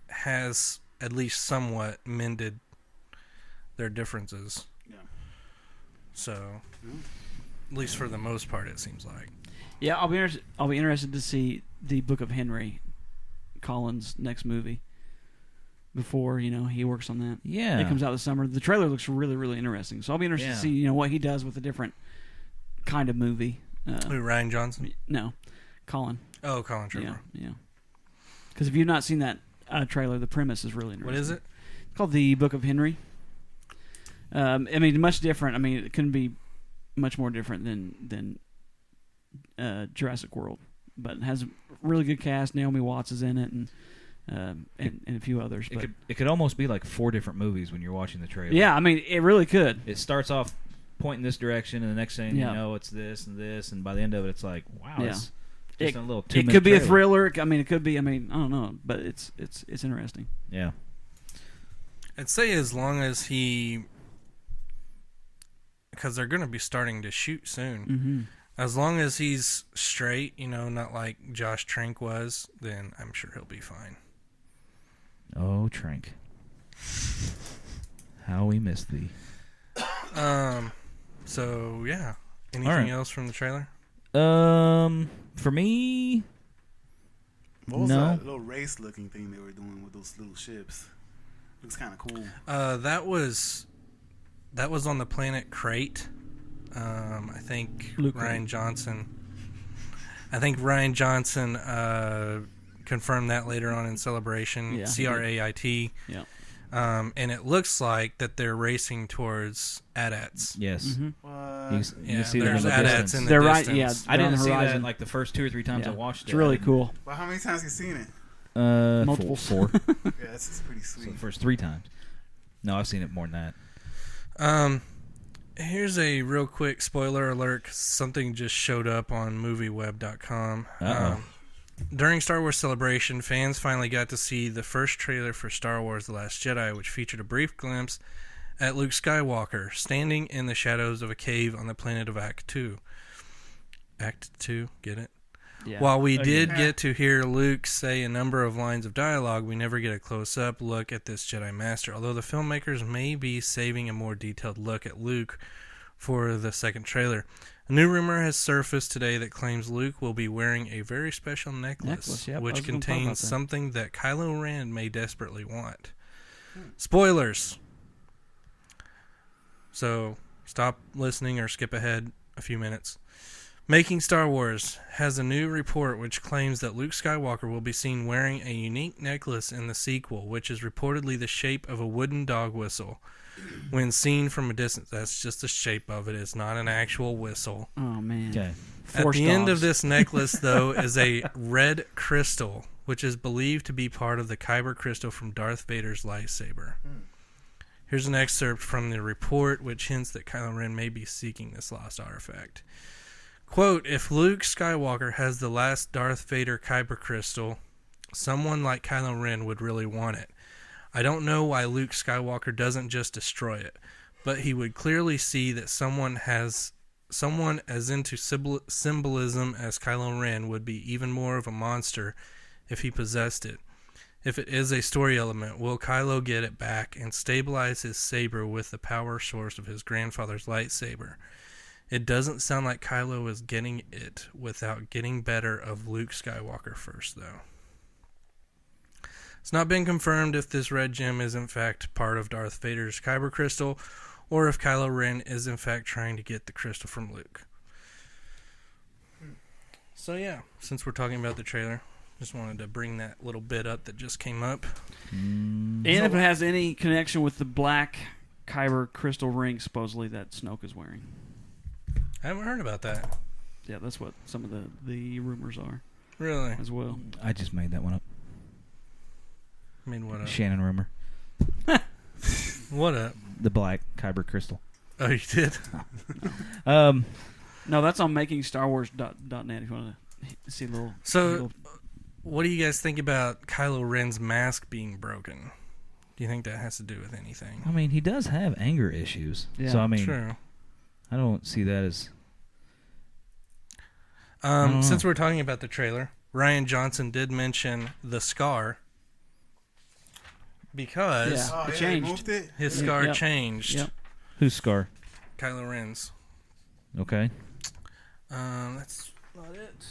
has at least somewhat mended their differences. Yeah. So, at least for the most part, it seems like. Yeah, I'll be interested to see the Book of Henry, Colin's next movie. Before he works on that. Yeah. It comes out this summer. The trailer looks really, really interesting. So I'll be interested to see what he does with a different kind of movie. Who, Ryan Johnson? No, Colin. Oh, Colin Trevorrow. Yeah. Because if you've not seen that trailer, the premise is really interesting. What is it? It's called The Book of Henry. I mean, much different. I mean, it couldn't be much more different than Jurassic World, but it has a really good cast. Naomi Watts is in it, and a few others. It could almost be like 4 different movies when you're watching the trailer. Yeah, I mean, it really could. It starts off pointing this direction, and the next thing you know, it's this and this, and by the end of it, it's like, wow, it's just a little 2-minute It could be trailer. a thriller. I mean, it could be. I mean, I don't know, but it's interesting. Yeah. I'd say as long as because they're going to be starting to shoot soon. Mm-hmm. As long as he's straight, not like Josh Trank was, then I'm sure he'll be fine. Oh, Trank. How we missed thee. So, yeah. Anything All right. else from the trailer? For me, What was No. that little race-looking thing they were doing with those little ships? Looks kind of cool. That was on the planet Crate. I think Luke Ryan Johnson. Confirmed that later on in Celebration. Yeah. CRAIT. Yeah. And it looks like that they're racing towards AT-ATs. yes. Mm-hmm. What? You can see them in there's the AT-ATs distance. in the They're right. distance. Yeah, I they're on didn't the see that horizon. in like the first 2 or 3 times I Yeah. watched it. It's really cool. Well, how many times have you seen it? Multiple. 4. Yeah, this is pretty So the sweet. first 3 times. No, I've seen it more than that. Here's a real quick spoiler alert. 'Cause something just showed up on movieweb.com. Uh-oh. During Star Wars Celebration, fans finally got to see the first trailer for Star Wars The Last Jedi, which featured a brief glimpse at Luke Skywalker standing in the shadows of a cave on the planet of Act 2. Act 2, get it? Yeah. While we Oh, did yeah. get to hear Luke say a number of lines of dialogue, we never get a close-up look at this Jedi Master, although the filmmakers may be saving a more detailed look at Luke for the second trailer. A new rumor has surfaced today that claims Luke will be wearing a very special necklace, Yep, I which was gonna talk about contains that. something that Kylo Ren may desperately want. Spoilers! So, stop listening or skip ahead a few minutes. Making Star Wars has a new report which claims that Luke Skywalker will be seen wearing a unique necklace in the sequel, which is reportedly the shape of a wooden dog whistle. When seen from a distance, that's just the shape of it. It's not an actual whistle. Oh man. Okay. At Force the end of dogs. this necklace, though, is a red crystal, which is believed to be part of the Kyber crystal from Darth Vader's lightsaber. Here's an excerpt from the report, which hints that Kylo Ren may be seeking this lost artifact. Quote, if Luke Skywalker has the last Darth Vader Kyber crystal, someone like Kylo Ren would really want it. I don't know why Luke Skywalker doesn't just destroy it, but he would clearly see that someone as into symbolism as Kylo Ren would be even more of a monster if he possessed it. If it is a story element, will Kylo get it back and stabilize his saber with the power source of his grandfather's lightsaber? It doesn't sound like Kylo is getting it without getting better of Luke Skywalker first, though. It's not been confirmed if this red gem is in fact part of Darth Vader's Kyber crystal, or if Kylo Ren is in fact trying to get the crystal from Luke. So yeah, since we're talking about the trailer, just wanted to bring that little bit up that just came up. And if it has any connection with the black Kyber crystal ring, supposedly that Snoke is wearing. I haven't heard about that. Yeah, that's what some of the rumors are Really? as well. I just made that one up. I mean, what up? Shannon rumor. What up? The black kyber crystal. Oh, you did? No, that's on makingstarwars.net if you want to see a little. So, what do you guys think about Kylo Ren's mask being broken? Do you think that has to do with anything? I mean, he does have anger issues. Yeah, so, I mean, True. I don't see that as... don't know. Since we're talking about the trailer, Ryan Johnson did mention the scar because Yeah. Oh, It yeah, changed. They moved it? his scar Yep. changed. Yep. Who's Scar? Kylo Ren's. Okay. That's not it.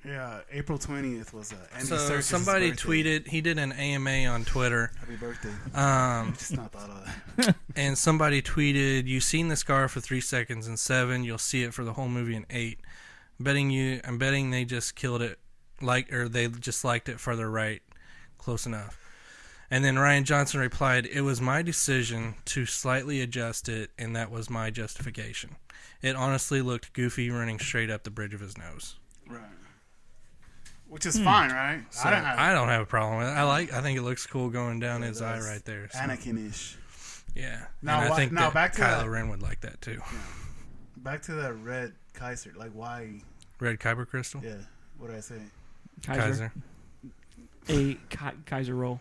Yeah, April 20th was Andy So Serkis' somebody birthday. tweeted, he did an AMA on Twitter, Happy birthday. Just not thought of that. and somebody tweeted, "You've seen the scar for 3 seconds in 7. You'll see it for the whole movie in 8. I'm betting they just killed it, or they just liked it further right. Close enough." And then Ryan Johnson replied, "It was my decision to slightly adjust it, and that was my justification. It honestly looked goofy running straight up the bridge of his nose." Right. Which is fine, right? So I don't have a problem with it. I think it looks cool going down Yeah, his it eye does. right there. So, Anakin-ish. yeah. Now, and I think that back to Kylo that. Ren would like that too. Back to that red Kaiser. Like, why? Red Kyber Crystal? Yeah. What did I say? Kaiser. Kaiser roll.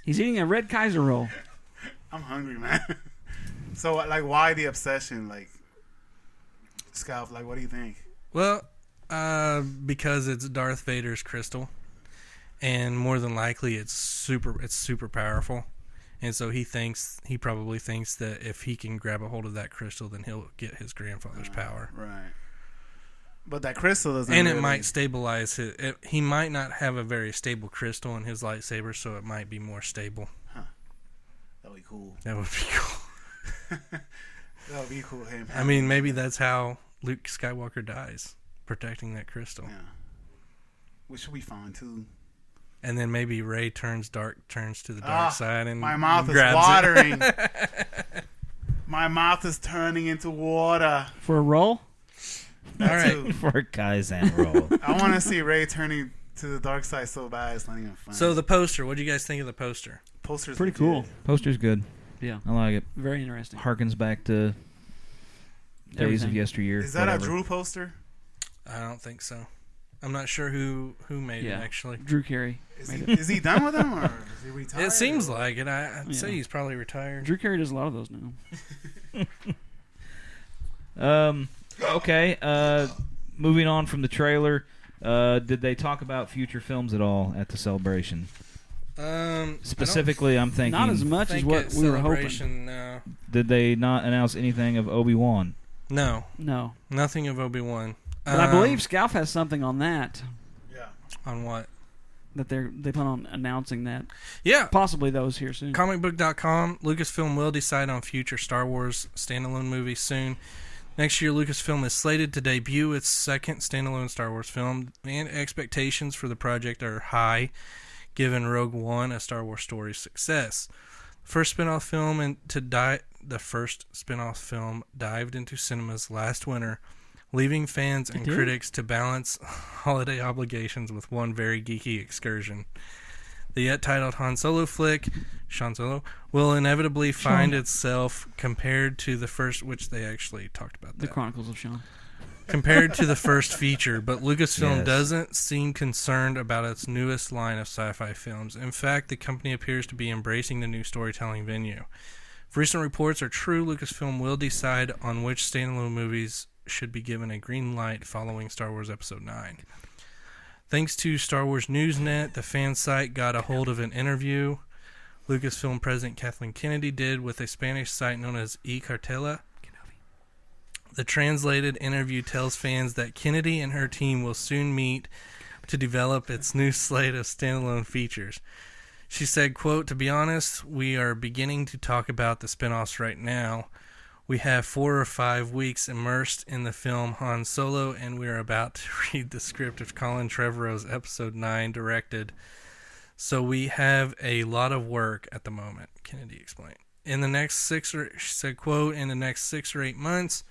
He's eating a red Kaiser roll. I'm hungry, man. So, like, why the obsession? Like, Scout, like, what do you think? Well, because it's Darth Vader's crystal, and more than likely it's super powerful, and so he probably thinks that if he can grab a hold of that crystal, then he'll get his grandfather's power. Right. But that crystal doesn't. And it really- might stabilize he might not have a very stable crystal in his lightsaber, so it might be more stable. That'd be cool. That would be cool. That would be cool. Him. I mean, maybe that's how Luke Skywalker dies, protecting that crystal. Yeah. Which will be fine too. And then maybe Rey turns to the dark side, and My mouth is grabs watering. My mouth is turning into water. For a roll? That All right. too. For Kaizen roll. I want to see Ray turning to the dark side so bad it's not even funny. So the poster, what do you guys think of the poster? poster's Pretty legit. cool. Poster's good. Yeah. I like it. Very interesting. Harkens back to days Everything. of yesteryear. Is that whatever. a Drew poster? I don't think so. I'm not sure who made Yeah. it actually. Drew Carey. Is he done with them or is he retired? It seems or- like it. I'd say Yeah. he's probably retired. Drew Carey does a lot of those now. Okay. Moving on from the trailer, did they talk about future films at all at the celebration? Specifically, I'm thinking. Not as I much as think what at we were hoping. Celebration, no. Did they not announce anything of Obi-Wan? No, No. nothing of Obi-Wan. But I believe Scalf has something on that Yeah. on what? that they plan on announcing that. Yeah, Possibly those here soon. comicbook.com. Lucasfilm will decide on future Star Wars standalone movies soon. Next year, Lucasfilm is slated to debut its second standalone Star Wars film, and expectations for the project are high, given Rogue One, a Star Wars story's success. The first spin-off film dived into cinemas last winter, leaving fans and did? critics to balance holiday obligations with one very geeky excursion. The yet-titled Han Solo flick, Sean Solo, will inevitably find itself compared to the first, which they actually talked about The that, Chronicles of Sean. compared to the first feature, but Lucasfilm Yes. doesn't seem concerned about its newest line of sci-fi films. In fact, the company appears to be embracing the new storytelling venue. If recent reports are true, Lucasfilm will decide on which standalone movies should be given a green light following Star Wars Episode 9. Thanks to Star Wars Newsnet, the fan site got a hold of an interview Lucasfilm President Kathleen Kennedy did with a Spanish site known as eCartela. The translated interview tells fans that Kennedy and her team will soon meet to develop its new slate of standalone features. She said, quote, "To be honest, we are beginning to talk about the spinoffs right now. We have 4 or 5 weeks immersed in the film Han Solo, and we are about to read the script of Colin Trevorrow's Episode 9 directed. So we have a lot of work at the moment," Kennedy explained. She said, quote, "In the next 6 or 8 months,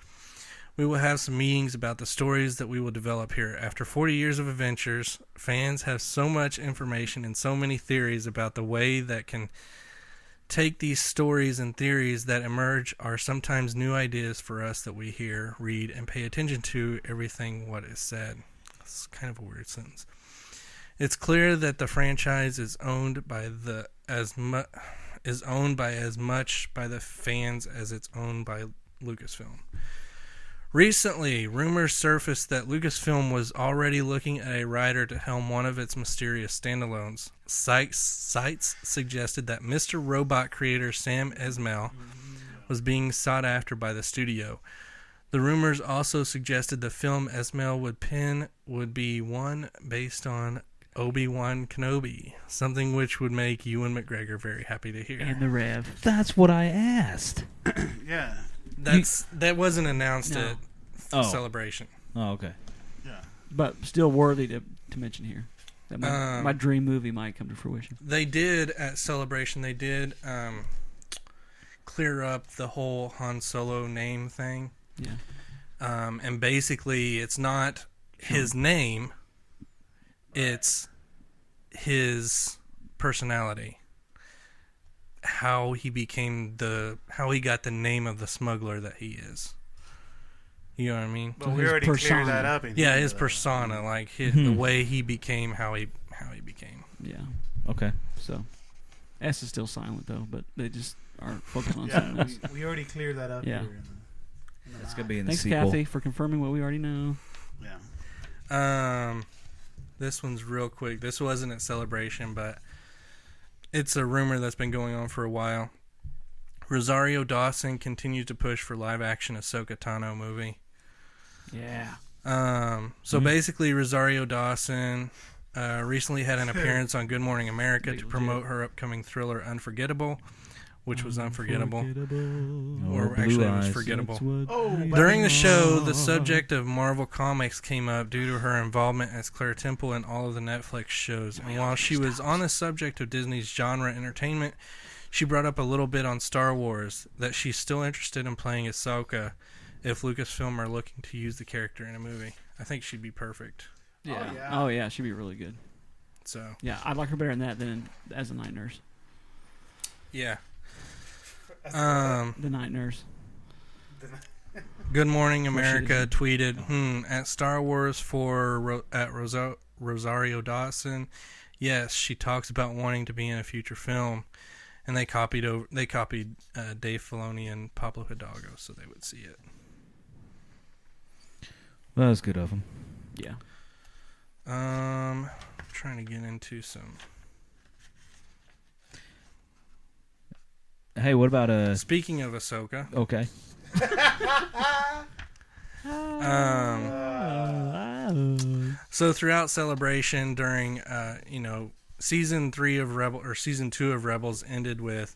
We will have some meetings about the stories that we will develop here. After 40 years of adventures, fans have so much information and so many theories about the way that can take these stories and theories that emerge are sometimes new ideas for us that we hear, read, and pay attention to everything what is said. It's kind of a weird sentence. It's clear that the franchise is owned by as much by the fans as it's owned by Lucasfilm. Recently, rumors surfaced that Lucasfilm was already looking at a writer to helm one of its mysterious standalones. Sites suggested that Mr. Robot creator Sam Esmail was being sought after by the studio. The rumors also suggested the film Esmail would pen would be one based on Obi-Wan Kenobi, something which would make Ewan McGregor very happy to hear. And the Rev. That's what I asked. Yeah. That wasn't announced No. at Celebration. Oh, okay. Yeah. But still worthy to mention here. That my dream movie might come to fruition. They did at Celebration. They did clear up the whole Han Solo name thing. Yeah. And basically, it's not his name; it's his personality. How he got the name of the smuggler that he is. You know what I mean? But So we his already persona. cleared that up. In Yeah, here, his though. persona, like the way he became, how he became. Yeah. Okay. So S is still silent though, but they just are focused on Yeah, something else. we already cleared that up. Yeah. Here in the It's gonna be in the Thanks, sequel. Kathy, for confirming what we already know. Yeah. This one's real quick. This wasn't at Celebration, but it's a rumor that's been going on for a while. Rosario Dawson continues to push for live-action Ahsoka Tano movie. Yeah. So basically, Rosario Dawson recently had an appearance on Good Morning America to promote her upcoming thriller Unforgettable, which was unforgettable. Or actually, it was forgettable. During the show, the subject of Marvel Comics came up due to her involvement as Claire Temple in all of the Netflix shows. And while she was on the subject of Disney's genre entertainment, she brought up a little bit on Star Wars, that she's still interested in playing Ahsoka if Lucasfilm are looking to use the character in a movie. I think she'd be perfect. Yeah. Oh yeah, she'd be really good. So Yeah, I'd like her better than that than as a night nurse. yeah. The night nurse. Good Morning Of course she America tweeted, at Star Wars Rosario Dawson. Yes, she talks about wanting to be in a future film, and they copied Dave Filoni and Pablo Hidalgo so they would see it. Well, that's good of them. Yeah. Trying to get into some. Hey, what about Speaking of Ahsoka, Okay. so throughout Celebration during season 3 of season 2 of Rebels ended with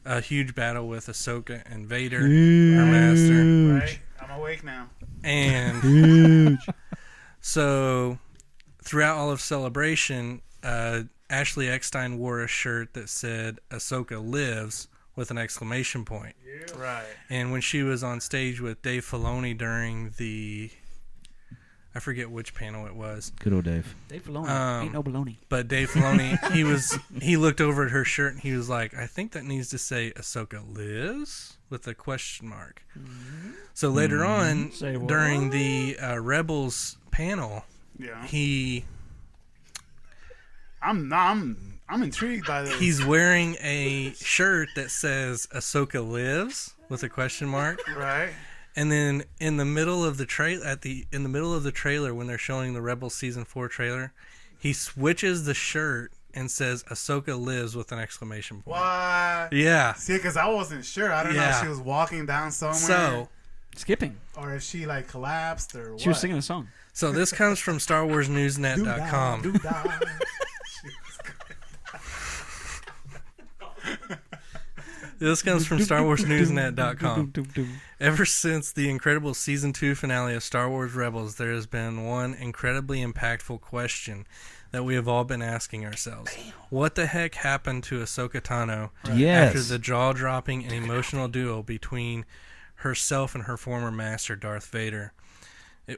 a huge battle with Ahsoka and Vader, our master. Right? I'm awake now. And so throughout all of Celebration, Ashley Eckstein wore a shirt that said Ahsoka lives with an exclamation point. Right. And when she was on stage with Dave Filoni during I forget which panel it was, Good old Dave. Dave Filoni. Ain't no Um, baloney. but Dave Filoni, he looked over at her shirt and he was like, I think that needs to say Ahsoka lives with a question mark. So later on, Say what? during the Rebels panel, Yeah. I'm intrigued by this. he's wearing a shirt that says Ahsoka lives with a question mark. right. And then in the middle of the trailer when they're showing the Rebels season 4 trailer, he switches the shirt and says Ahsoka lives with an exclamation point. What? Yeah. See, because I wasn't sure. I don't know Yeah. if she was walking down somewhere, So Skipping. or if she like collapsed or what. She was singing a song. this comes from StarWarsNewsNet.com. Doo-dah. This comes from StarWarsNewsNet.com. Ever since the incredible Season 2 finale of Star Wars Rebels, there has been one incredibly impactful question that we have all been asking ourselves. What the heck happened to Ahsoka Tano Yes. after the jaw-dropping and emotional duel between herself and her former master, Darth Vader,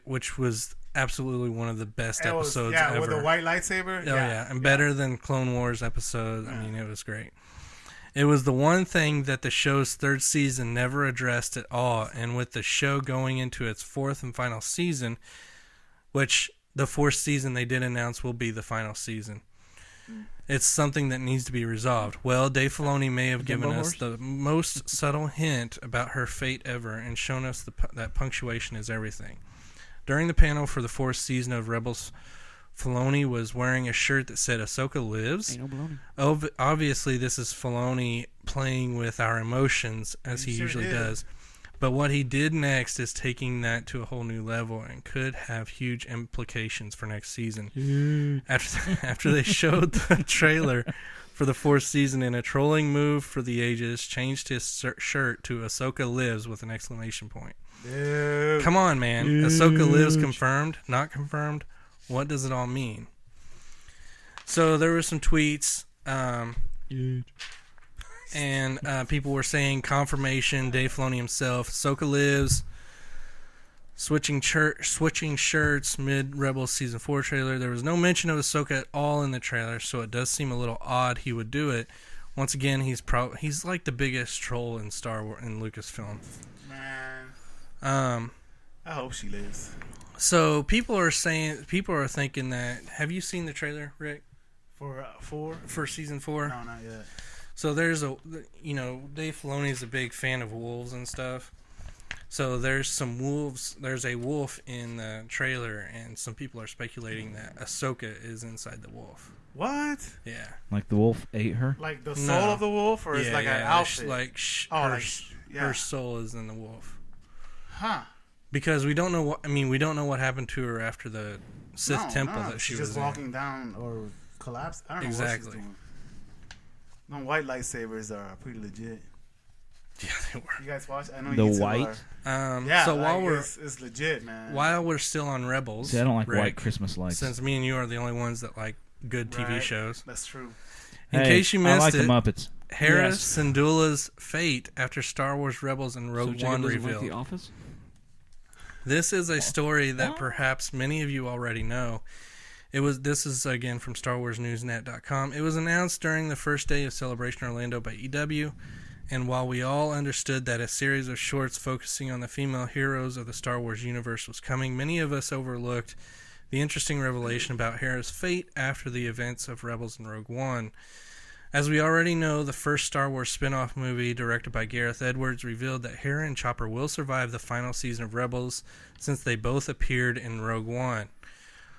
which was absolutely one of the best episodes ever. With the white lightsaber. Oh, yeah. And better than Clone Wars episode. I mean, it was great. It was the one thing that the show's third season never addressed at all, and with the show going into its fourth and final season, which the fourth season they did announce will be the final season, it's something that needs to be resolved. Well, Dave Filoni may have given us the most subtle hint about her fate ever and shown us that punctuation is everything. During the panel for the fourth season of Rebels, Filoni was wearing a shirt that said Ahsoka lives. Ain't no baloney. Obviously, this is Filoni playing with our emotions, as he usually does. But what he did next is taking that to a whole new level and could have huge implications for next season. After they showed the trailer for the fourth season in a trolling move for the ages, changed his shirt to Ahsoka lives with an exclamation point. Dude. Come on, man. Ahsoka lives confirmed? Not confirmed? What does it all mean? So there were some tweets, and people were saying confirmation. Dave Filoni himself, Ahsoka lives. Switching shirts mid Rebels season 4 trailer. There was no mention of Ahsoka at all in the trailer, so it does seem a little odd he would do it. Once again, he's like the biggest troll in Star Wars in Lucasfilm. Man, I hope she lives. So people are thinking that. Have you seen the trailer, Rick? For 4? For season 4? No, not yet. So there's Dave Filoni's a big fan of wolves and stuff. So there's some wolves. There's a wolf in the trailer, and some people are speculating that Ahsoka is inside the wolf. What? Yeah. Like the wolf ate her? Like the soul of the wolf, or it's like an outfit? Her soul is in the wolf. Huh. Because we don't know what happened to her after the Sith temple that she was just walking down or collapsed. I don't know exactly. what she's doing. No, white lightsabers are pretty legit. Yeah, they were. You guys watch? I know The you white? Yeah, so while it's legit, man. While we're still on Rebels, See, I don't like Rick, white Christmas lights. Since me and you are the only ones that like good TV shows. That's true. In case you missed I like it, the Muppets. Hera Syndulla's fate after Star Wars Rebels and Rogue One revealed. The Office? This is a story that perhaps many of you already know. This is again from StarWarsNewsNet.com. It was announced during the first day of Celebration Orlando by EW, and while we all understood that a series of shorts focusing on the female heroes of the Star Wars universe was coming, many of us overlooked the interesting revelation about Hera's fate after the events of Rebels and Rogue One. As we already know, the first Star Wars spin-off movie, directed by Gareth Edwards, revealed that Hera and Chopper will survive the final season of Rebels, since they both appeared in Rogue One.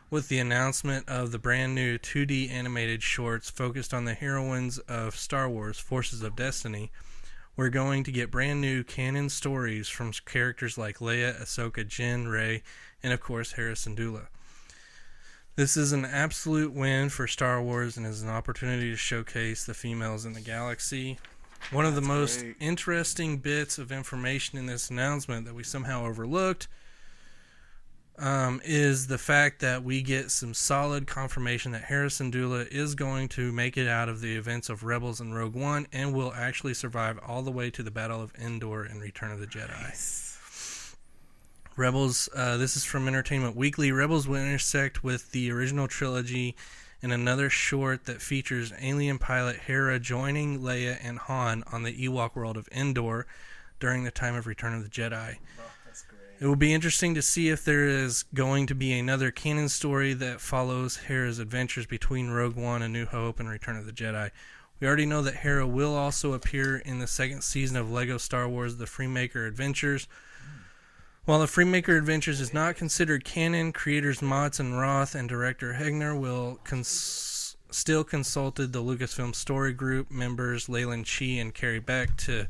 With the announcement of the brand new 2D animated shorts focused on the heroines of Star Wars Forces of Destiny, we're going to get brand new canon stories from characters like Leia, Ahsoka, Jyn, Rey, and of course Hera Syndulla. This is an absolute win for Star Wars and is an opportunity to showcase the females in the galaxy. One of the most interesting bits of information in this announcement that we somehow overlooked is the fact that we get some solid confirmation that Hera Syndulla is going to make it out of the events of Rebels and Rogue One and will actually survive all the way to the Battle of Endor and Return of the Jedi. Nice. Rebels, this is from Entertainment Weekly. Rebels will intersect with the original trilogy in another short that features alien pilot Hera joining Leia and Han on the Ewok world of Endor during the time of Return of the Jedi. It will be interesting to see if there is going to be another canon story that follows Hera's adventures between Rogue One, A New Hope, and Return of the Jedi. We already know that Hera will also appear in the second season of LEGO Star Wars The Freemaker Adventures. While The Freemaker Adventures is not considered canon, creators Mats and Roth and director Hegner will still consulted the Lucasfilm Story Group members Leyland Chi and Carrie Beck to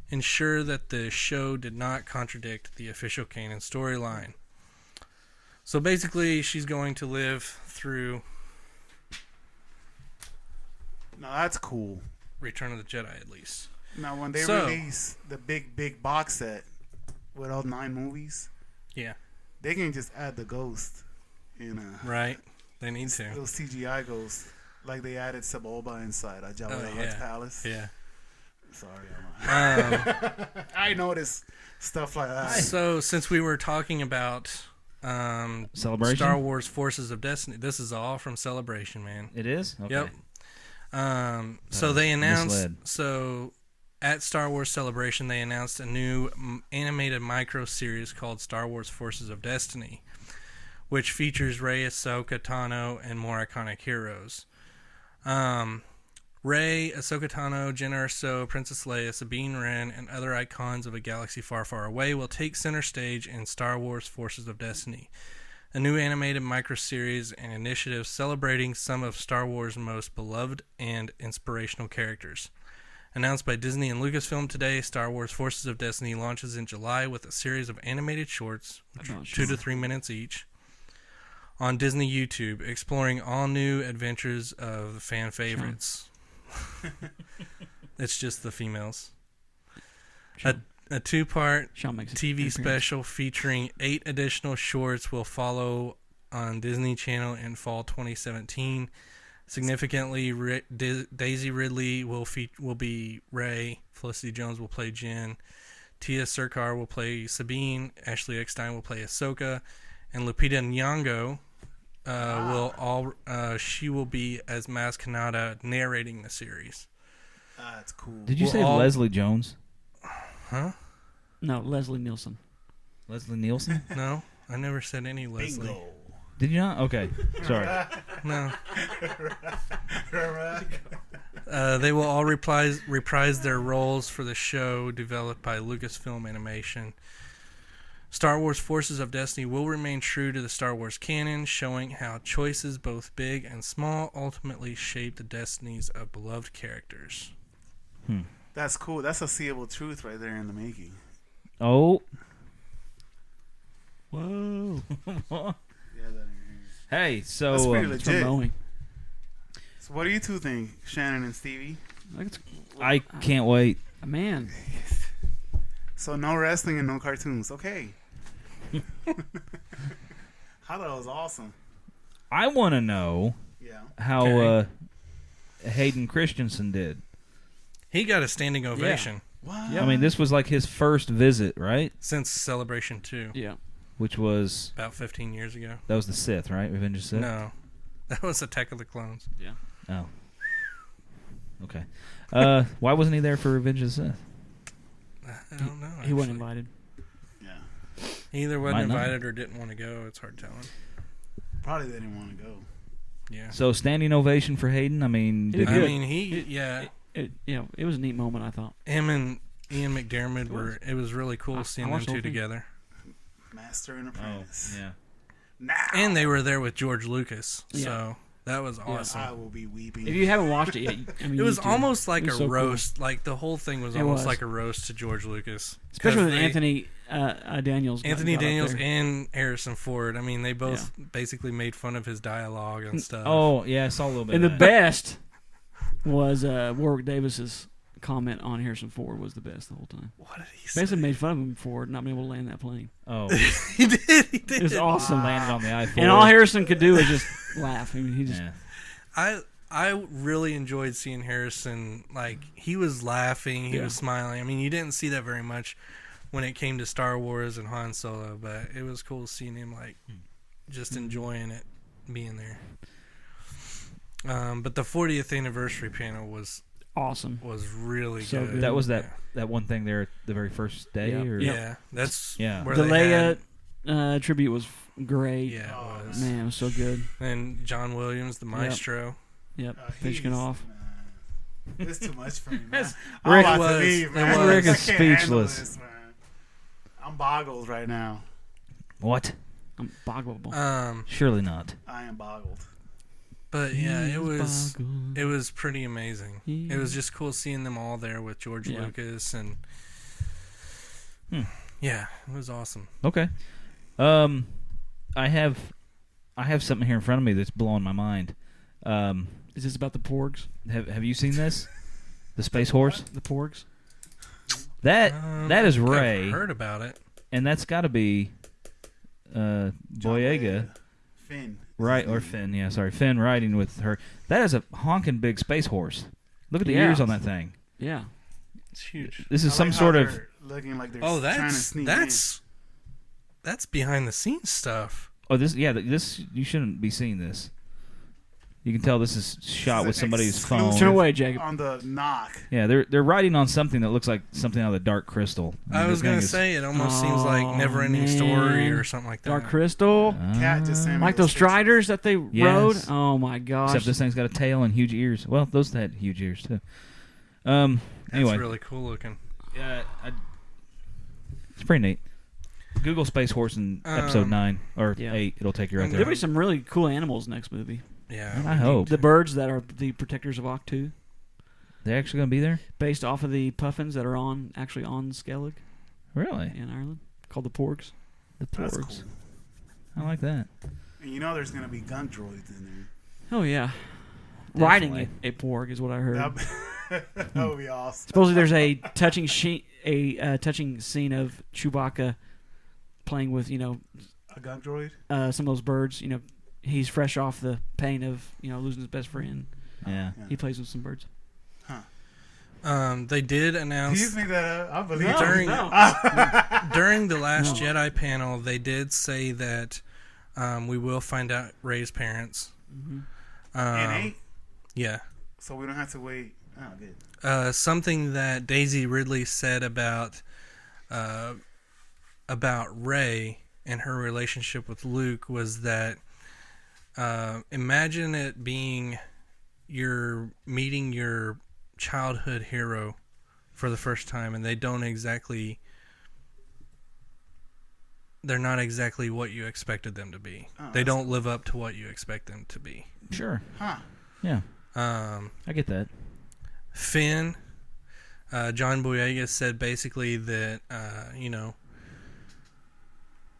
ensure that the show did not contradict the official canon storyline. So basically, she's going to live through... No, that's cool. Return of the Jedi, at least. Now, when they release the big box set with all 9 movies, yeah, they can just add the ghost in right. They need to. Those CGI ghosts, like they added Sebulba inside Jabba the Hutt's palace. Yeah. Sorry, I noticed stuff like that. So, since we were talking about Celebration? Star Wars Forces of Destiny, this is all from Celebration, man. It is? Okay. Yep. So they announced. misled. So at Star Wars Celebration, they announced a new animated micro series called Star Wars Forces of Destiny, which features Rey, Ahsoka, Tano, and more iconic heroes. Rey, Ahsoka Tano, Jyn Erso, Princess Leia, Sabine Wren, and other icons of a galaxy far, far away will take center stage in Star Wars Forces of Destiny, a new animated microseries and initiative celebrating some of Star Wars' most beloved and inspirational characters. Announced by Disney and Lucasfilm today, Star Wars Forces of Destiny launches in July with a series of animated shorts, 2 to 3 minutes each, on Disney YouTube, exploring all new adventures of the fan favorites. It's just the females. A two-part Sean makes TV appearance. special featuring 8 additional shorts will follow on Disney Channel in fall 2017. Significantly, Daisy Ridley will be Rey, Felicity Jones will play Jyn, Tia Sircar will play Sabine, Ashley Eckstein will play Ahsoka, and Lupita Nyong'o she will be as Maz Kanata narrating the series. That's cool. Did you We're say all- Leslie Jones? Huh? No, Leslie Nielsen. Leslie Nielsen? No, I never said any Leslie. Bingo. Did you not? Okay. Sorry. No. They will all reprise their roles for the show developed by Lucasfilm Animation. Star Wars Forces of Destiny will remain true to the Star Wars canon, showing how choices both big and small ultimately shape the destinies of beloved characters. That's cool. That's a seeable truth right there in the making. Oh. Whoa. Yeah, that in here. Hey, so That's pretty It's legit. from Boeing. So what do you two think, Shannon and Stevie? Like it's, I can't wait. man, So no wrestling and no cartoons. Okay. I thought it was awesome. I want to know Yeah. how Okay. Hayden Christensen did. He got a standing ovation What? I mean, this was like his first visit, right? since Celebration 2, yeah. Which was about 15 years ago. that was the Sith, right? Revenge of the Sith. No, that was Attack of the Clones. Oh. Okay. Why wasn't he there for Revenge of the Sith? I don't know. He wasn't actually. invited. Yeah. He either wasn't Might not. invited or didn't want to go. It's hard telling. Probably they didn't want to go. Yeah. So standing ovation for Hayden. I mean, He did did I good. mean, It was a neat moment, I thought. him and Ian McDiarmid were. It was really cool I seeing them watched the two whole thing. together, Master and Oh, apprentice. yeah. Now. and they were there with George Lucas. Yeah. So that was awesome. I will be weeping. If you haven't watched it yet, I mean, It was you do. almost like It a was so cool. roast. Like the whole thing was It almost was. like a roast to George Lucas. especially 'Cause with they- Anthony Daniels. Anthony got up Daniels there. and Harrison Ford. I mean, they both basically made fun of his dialogue and stuff. Oh, yeah, I saw a little bit. And the of that. best was Warwick Davis's comment on Harrison Ford was the best the whole time. What did he say? Basically made fun of him for not being able to land that plane. Oh, He did. He It did. was awesome. landed on the I-4. And all Harrison could do was just laugh. I mean, he just Yeah. I really enjoyed seeing Harrison. Like, he was laughing, he Yeah. was smiling. I mean, you didn't see that very much when it came to Star Wars and Han Solo, but it was cool seeing him like just enjoying it, being there. But the 40th anniversary panel was awesome. really So good. good. That was that one thing there the very first day, Yeah. or Yeah, that's Yeah. where The they had- Leia tribute was great. Yeah, it was. Man, it was so good. And John Williams, the maestro. Yep, finishing he's- off. Man, it's too much for me, man. Rick I'm about was- to leave, it man. was. Rick is I can't handle speechless. this, man. I'm boggled right now. what? I'm boggleable. Surely not. I am boggled. But yeah, it was Boggled. it was pretty amazing. Yeah. It was just cool seeing them all there with George Yeah. Lucas and yeah, it was awesome. Okay. I have something here in front of me that's blowing my mind. Is this about the porgs? Have you seen this? The space horse. The porgs? That is I've Ray, heard about it. and that's got to be Boyega, Finn. right? Or Finn? Yeah, sorry, Finn riding with her. That is a honking big space horse. Look at the Yeah. ears on that thing. Yeah. It's huge. This is I some like how sort of. they're looking like they're Oh, trying to that's sneak that's behind the scenes stuff. Oh, this you shouldn't be seeing this. You can tell this is shot is with an somebody's exclusive- phone. Turn away, in Jacob. on the knock. Yeah, they're writing on something that looks like something out of the Dark Crystal. I was this thing gonna is- say it almost seems like Oh, Never Ending man. Story or something like that. Dark Crystal. Cat just sent me Like those pictures. Striders that they Yes. rode. Oh my gosh. Except this thing's got a tail and huge ears. Well, those had huge ears too. That's Anyway, really cool looking. yeah, it's pretty neat. Google Space Horse in episode 9 or yeah. 8. It'll take you right I'm there. There'll be some really cool animals next movie. Yeah, I hope The birds that are the protectors of Octu, they're actually going to be there. based off of the puffins that are on Skellig Really, in Ireland, called the porgs. the That's porgs. cool. I like that. And you know there's gonna be gun droids in Oh yeah, Definitely. riding a porg is what I heard. there. That would be awesome. Supposedly there's a touching touching scene of Chewbacca playing with A gun droid. some of those birds. He's fresh off the pain of losing his best friend. Yeah. Yeah. He plays with some birds. They did You announce just make that up. I believe No, during no. during the Last No. Jedi panel, they did say that we will find out Rey's parents. And 8, Yeah. so we don't have to wait. Oh, good. Something that Daisy Ridley said about Rey and her relationship with Luke was that imagine it being you're meeting your childhood hero for the first time, and they're not exactly what you expected them to be. Oh, They that's don't live up to what you expect them to be. Sure. Huh. Yeah, Um, I get that. Finn, John Boyega said basically that,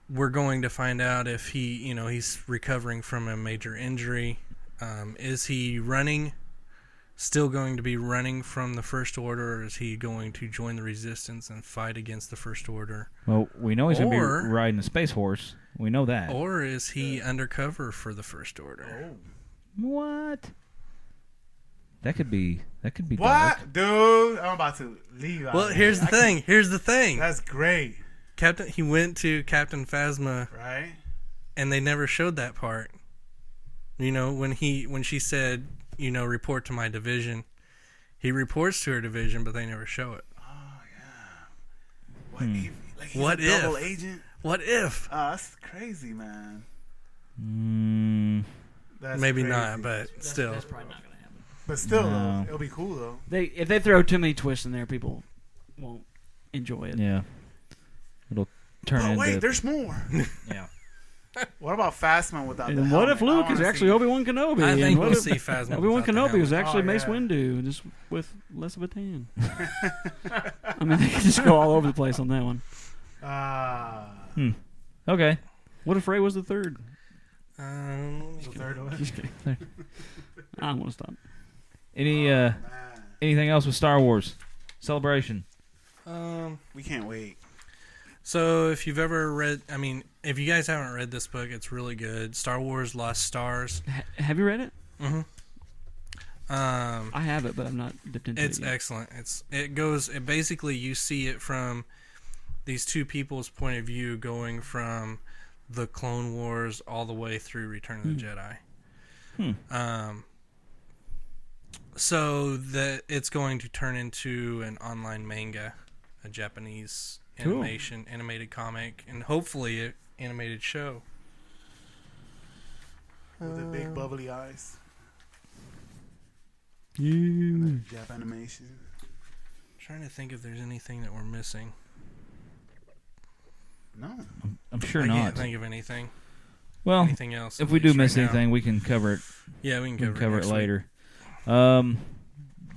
we're going to find out if he's recovering from a major injury. Is he still going to be running from the First Order, or is he going to join the Resistance and fight against the First Order? Well, we know he's going to Or- be riding a Space Horse. We know that. Or is he undercover for the First Order? What? That could be dark. What, dude? I'm about to leave. out Well, of here's here. the thing. Here's the thing. That's great, He went to Captain Phasma, right? and they never showed that part. When she said, report to my division, he reports to her division, but they never show it. Oh yeah. What if? Like he's What a double if? agent? What if? Oh, that's crazy, man. That's Maybe crazy. not, but still. That's probably not going to happen. But still, No. though, it'll be cool though. If they throw too many twists in there, people won't enjoy it. Yeah. It'll turn But into. wait, there's more. yeah. What about Fastman without the And what if helmet? I Luke is wanna actually see- Obi-Wan Kenobi? I And think what we'll if see Phasma. Obi-Wan without the Kenobi was helmet. actually Oh, Mace yeah. Windu, just with less of a tan. I mean, they could just go all over the place on that one. Okay. What if Rey was the third? The third one. Just kidding. I'm going to stop. Anything else with Star Wars Celebration? We can't wait. So if you've ever read, if you guys haven't read this book, it's really good. Star Wars Lost Stars. Have you read it? Mm-hmm. I have it, but I'm not dipped into It's it yet. excellent. It basically you see it from these two people's point of view, going from the Clone Wars all the way through Return of the Jedi. So that it's going to turn into an online manga, a Japanese Cool. animated comic, and hopefully an animated show. With the big bubbly eyes. Yeah. Jap animation. Trying to think if there's anything that we're missing. No. I'm sure I not. can't think of anything. Well, Anything else? if at we do least miss right now. anything, we can cover it. Yeah, we We can can cover it next week. later.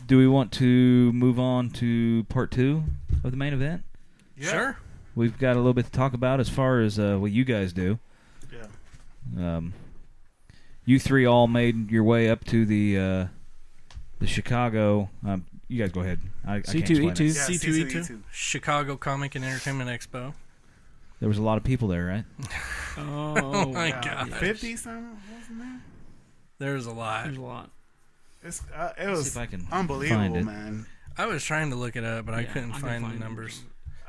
Do we want to move on to part 2 of the main event? Yeah. Sure. We've got a little bit to talk about as far as what you guys do. Yeah. You three all made your way up to the Chicago. You guys go ahead. I can't explain C2E2. it. Yeah, C2E2. Chicago Comic and Entertainment Expo. There was a lot of people there, right? Oh, my Yeah, God. 50 something, wasn't there? There's a lot. There's a lot. It Let's was see if I can unbelievable, find it. man. I was trying to look it up, but I Yeah, couldn't I couldn't find the find it. numbers.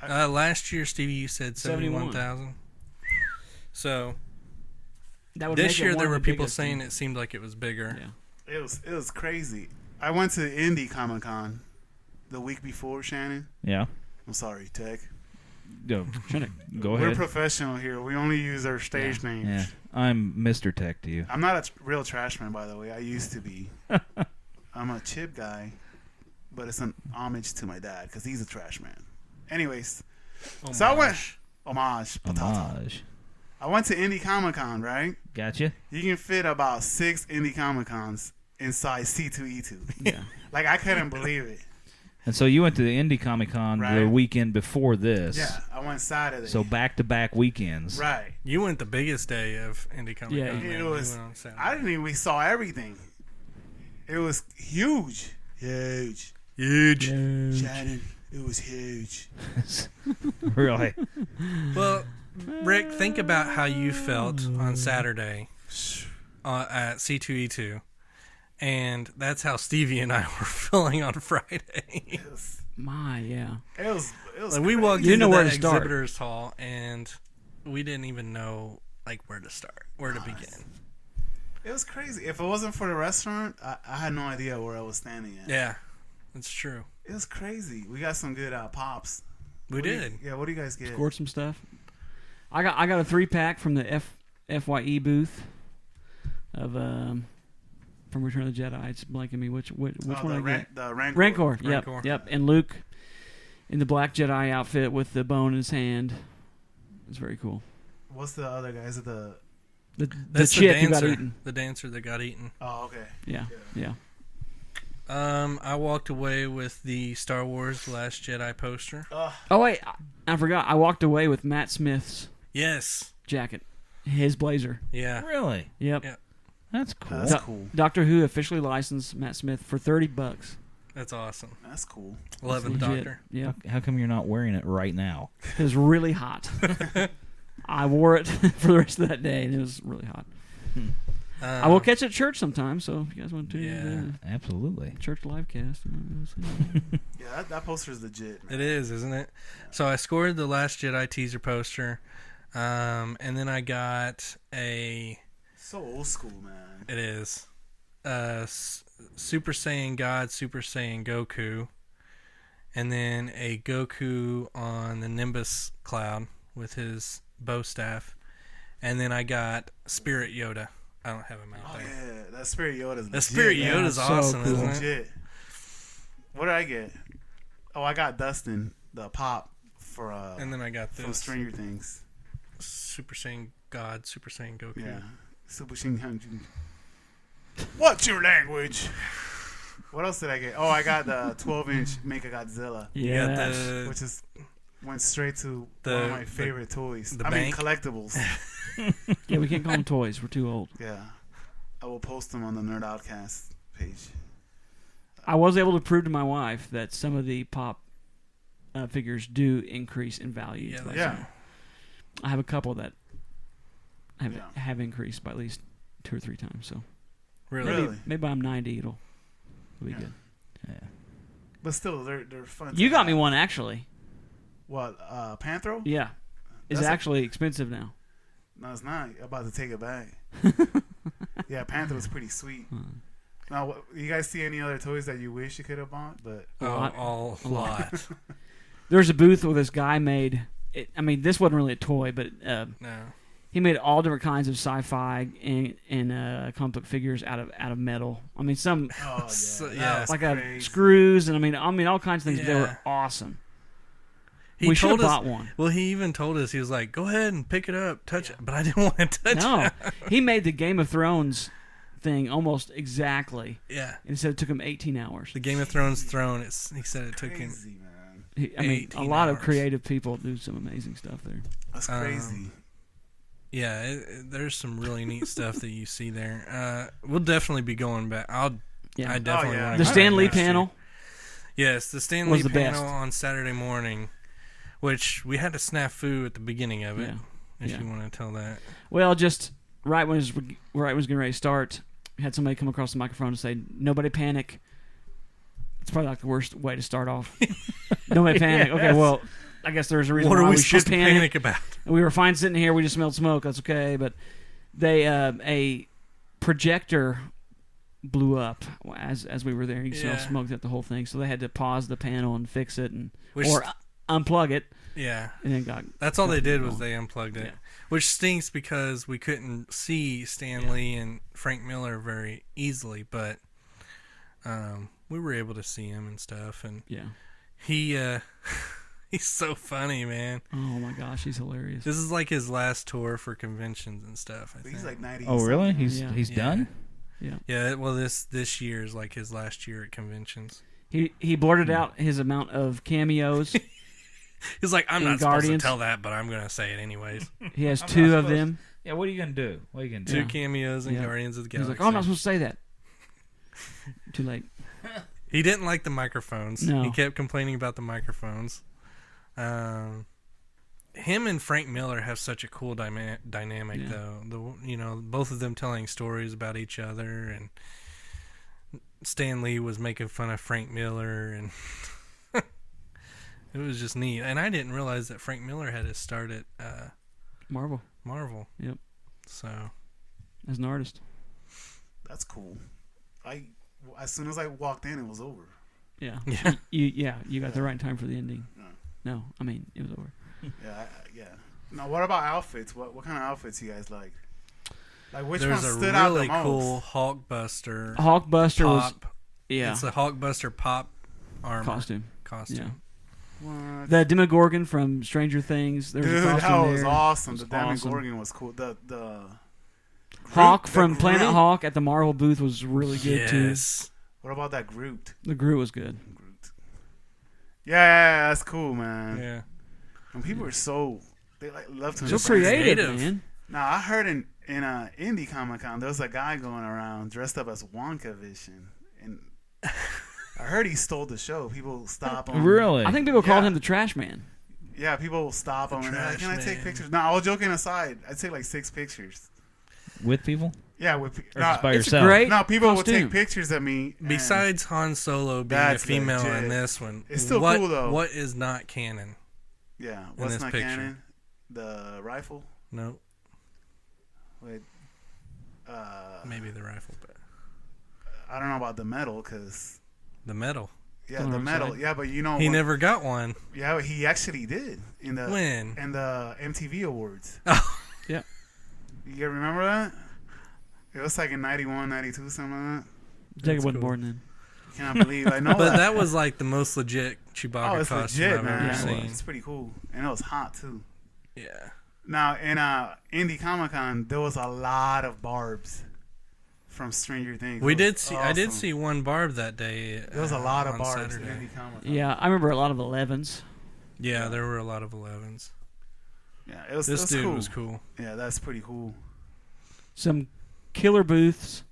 Last year, Stevie, you said 71,000. So That would this make it year one there of were the people biggest. saying it seemed like it was bigger. Yeah. It was crazy. I went to Indy Comic Con the week before, Shannon. Yeah. I'm sorry, Tech. Go, go We're ahead. professional here. We only use our stage names. Yeah. I'm Mr. Tech to you. I'm not a real trash man, by the way. I used to be. I'm a chip guy, but it's an homage to my dad because he's a trash man. Anyways, so I went. Homage. Patata. Homage. I went to Indy Comic Con, right? Gotcha. You can fit about 6 Indy Comic Cons inside C2E2. Yeah. Like, I couldn't believe it. And so you went to the Indy Comic Con the Right. weekend before this. Yeah, I went Saturday. So back-to-back weekends. Right. You went the biggest day of Indie Comic Yeah, Con. you man. It You was. went on Saturday. I didn't even. We saw everything. It was huge. Huge. Shannon, it was huge. Really? Well, Rick, think about how you felt on Saturday at C2E2. And that's how Stevie and I were feeling on Friday. It was. Yeah. It was. Like, we walked You didn't into know where the to start. exhibitors hall, and we didn't even know like where to start, where to begin. It was crazy. If it wasn't for the restaurant, I had no idea where I was standing at. Yeah, that's true. It was crazy. We got some good pops. We What do you- did. Yeah. What do you guys get? Scored some stuff. I got a 3-pack from the FYE booth of from Return of the Jedi. It's blanking me which one I get. The Rancor. Rancor. Yep. Rancor. Yep. And Luke in the black Jedi outfit with the bone in his hand. It's very cool. What's the other guy? Is it the? The That's chick the who got dancer. eaten. The dancer that got eaten. Oh, okay. Yeah. Yeah. I walked away with the Star Wars The Last Jedi poster. Oh wait, I forgot. I walked away with Matt Smith's Yes. jacket, his blazer. Yeah. Really? Yep. Yeah. That's cool. That's cool. Doctor Who officially licensed Matt Smith for $30. That's awesome. That's cool. 11th Legit. Doctor. Yeah, How come you're not wearing it right now? it was really hot. I wore it for the rest of that day, and it was really hot. I will catch it at church sometime, so if you guys want to tune Yeah. Absolutely. church live cast. Yeah, that poster is legit. Man. It is, isn't it? So I scored the Last Jedi teaser poster, and then I got a. So old school, man. It is, Super Saiyan God, Super Saiyan Goku, and then a Goku on the Nimbus cloud with his bow staff, and then I got Spirit Yoda. I don't have him out Oh there. yeah, that Spirit Yoda's legit. The Spirit man. Yoda's so awesome, cool. isn't it? Legit. What did I get? Oh, I got Dustin the pop for And then I got from this Stranger Things. Super Saiyan God, Super Saiyan Goku. Yeah, Super Shinhan. What's your language? What else did I get? Oh, I got the 12-inch Mecha Godzilla, You got Yeah, which is went straight to The- one of my favorite toys. the I mean bank? collectibles. yeah. We can't call them toys. We're too old. Yeah, I will post them on the Nerd Outcast page. I was able to prove to my wife that some of the pop figures do increase in value. Yeah, So Yeah, I have a couple that have Yeah. have increased by at least 2 or 3 times. So Really? Really? maybe I'm 90. It'll be Yeah. good. Yeah. but still, they're fun. You to got me have. one actually. What? Panthro? Yeah, it's That's a- actually expensive now. No, it's not. I'm about to take it back. Yeah, Panther was pretty sweet. Now, you guys see any other toys that you wish you could have bought? But Oh, a lot. There's a booth where this guy made. I mean, this wasn't really a toy, but No. he made all different kinds of sci-fi and comic book figures out of metal. I mean, some oh yeah, So- that yeah. was like crazy. screws, and I mean all kinds of things. They Yeah. were awesome. He We should have told us. bought one. Well, he even told us, he was like, "Go ahead and pick it up, touch it," but I didn't want to touch No, it. he made the Game of Thrones thing almost exactly. Yeah, And he said it took him 18 hours. the Game of Thrones throne. He said it took him. Crazy, man. I mean, a 18 lot of hours. creative people do some amazing stuff there. That's crazy. Yeah, there's some really neat stuff that you see there. We'll definitely be going back. I Yeah, definitely yeah. want the to. Stan Lee panel. Yes, the Stan was Lee the panel best. on Saturday morning, which we had a snafu at the beginning of it. Yeah. If Yeah. you want to tell that. Well, just right when it was getting ready to start, we had somebody come across the microphone and say, "Nobody panic. It's probably like the worst way to start off. Don't panic. Yeah, Okay, that's- well, I guess there's a reason What why are we should supposed to panic about? We were fine sitting here. We just smelled smoke. That's okay. But they a projector blew up as we were there. You could smell Yeah. smoke at the whole thing. So they had to pause the panel and fix it Which- or unplug it. Yeah. And then got That's all they did was they unplugged it. Yeah. Which stinks because we couldn't see Stan Lee and Frank Miller very easily, but we were able to see him and stuff. And he he's so funny, man. Oh my gosh, he's hilarious. This is like his last tour for conventions and stuff. I think. He's like 90. Oh, really? something. He's done? Yeah. Well, this year is like his last year at conventions. He blurted out his amount of cameos. He's like, I'm In not supposed Guardians. to tell that, but I'm gonna say it anyways. He has I'm two not of supposed- them. Yeah, what are you going to do? What are you going to Two do? cameos in Yeah. Guardians of the He's Galaxy. like, oh, I'm not supposed to say that. Too late. He didn't like the microphones. No. He kept complaining about the microphones. Him and Frank Miller have such a cool dynamic, though. Both of them telling stories about each other, and Stan Lee was making fun of Frank Miller, and it was just neat. And I didn't realize that Frank Miller had his start at Marvel. Yep. So As an artist. That's cool. As soon as I walked in, it was over. Yeah. Yeah. You got the right time for the ending. Yeah. No, I mean, it was over. Yeah. Now, what about outfits? What kind of outfits you guys like? Like, which there's one a stood out the really most? cool Hulkbuster Hulkbuster was pop. yeah It's a Hulkbuster pop armor costume. costume. Yeah. What? The Demogorgon from Stranger Things. There was Dude, a costume that there. was awesome. It The was Damon awesome. Gorgon was cool. The Hawk Groot- from the Planet Groot. Hawk at the Marvel booth was really good too. Yes. What about that Groot? The Groot was good. Yeah, that's cool, man. Yeah. And people are they like love to So embrace creative, it. creative. man. Now I heard in Indie Comic Con there was a guy going around dressed up as Wonka Vision, and I heard he stole the show. People stop him. Really? I think people called Yeah. him the Trash Man. Yeah, people will stop him and they're like, trash "Can I take man." pictures?" No, all joking aside, I'd take like 6 pictures. With people? Yeah, with Or just by It's yourself? great. no, people will costume. take pictures of me. and- Besides Han Solo being a That's female legit. in this one, It's still what, cool, though. What is not canon? yeah, what's this not picture. canon? The rifle. No, Wait, maybe the rifle, but I don't know about the medal because the medal. yeah, On the the wrong medal. side. Yeah, but you know He what- never got one. Yeah, he actually did in the When? in the MTV Awards. Oh, Yeah. You guys remember that? It was like in 91, 92, something like that. Jacob That's wasn't cool. born then. I cannot believe I know but that. that was like the most legit Chewbacca Oh, it's costume legit, I've man. ever Yeah, it seen. It's pretty cool, and it was hot too. Yeah. Now in Indie Comic Con, there was a lot of barbs from Stranger Things. We It was did see. I did awesome. see one barb that day. There was a lot of on barbs Saturday. in Indie Comic Con. Yeah, I remember a lot of 11s. Yeah, there were a lot of 11s. Yeah, it was. This it was dude cool. was cool. Yeah, that's pretty cool. Some killer booths.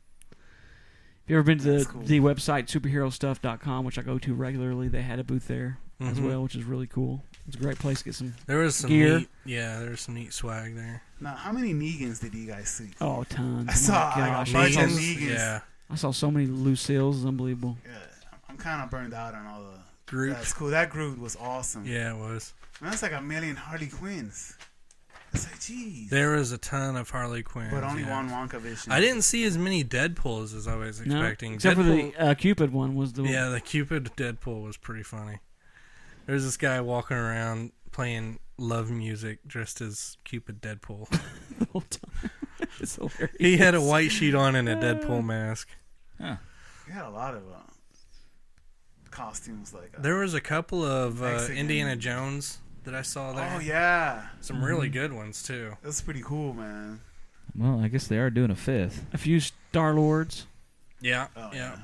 If you ever been to That's cool. the website superherostuff.com, which I go to regularly, they had a booth there as Mhm. well, which is really cool. It's a great place to get some. There was some Gear. neat. Yeah, there was some neat swag there. Now, how many Negans did you guys see? Oh, tons. I saw Oh my like, gosh. a bunch of Negans? Negans. Yeah. I saw so many Lucille's. It's unbelievable. Yeah, I'm kind of burned out on all the. Groot. That's cool. That Groot was awesome. Yeah, it was. Man, that's like a million Harley Quinns. It's like, geez. There was a ton of Harley Quinn. But only yeah. one Wonka Vision. I didn't see as many Deadpools as I was No, expecting. except for Deadpool, the Cupid one was the yeah, the Cupid Deadpool was pretty funny. There's this guy walking around playing love music dressed as Cupid Deadpool. the whole time. It's hilarious. He had a white sheet on and a Deadpool mask. Huh. We had a lot of costumes like. There was a couple of Mexican. Indiana Jones that I saw there. Oh yeah, Some really good ones too. that's pretty cool, man. Well, I guess they are doing a 5th. A few Star Lords. Yeah, Oh, yeah.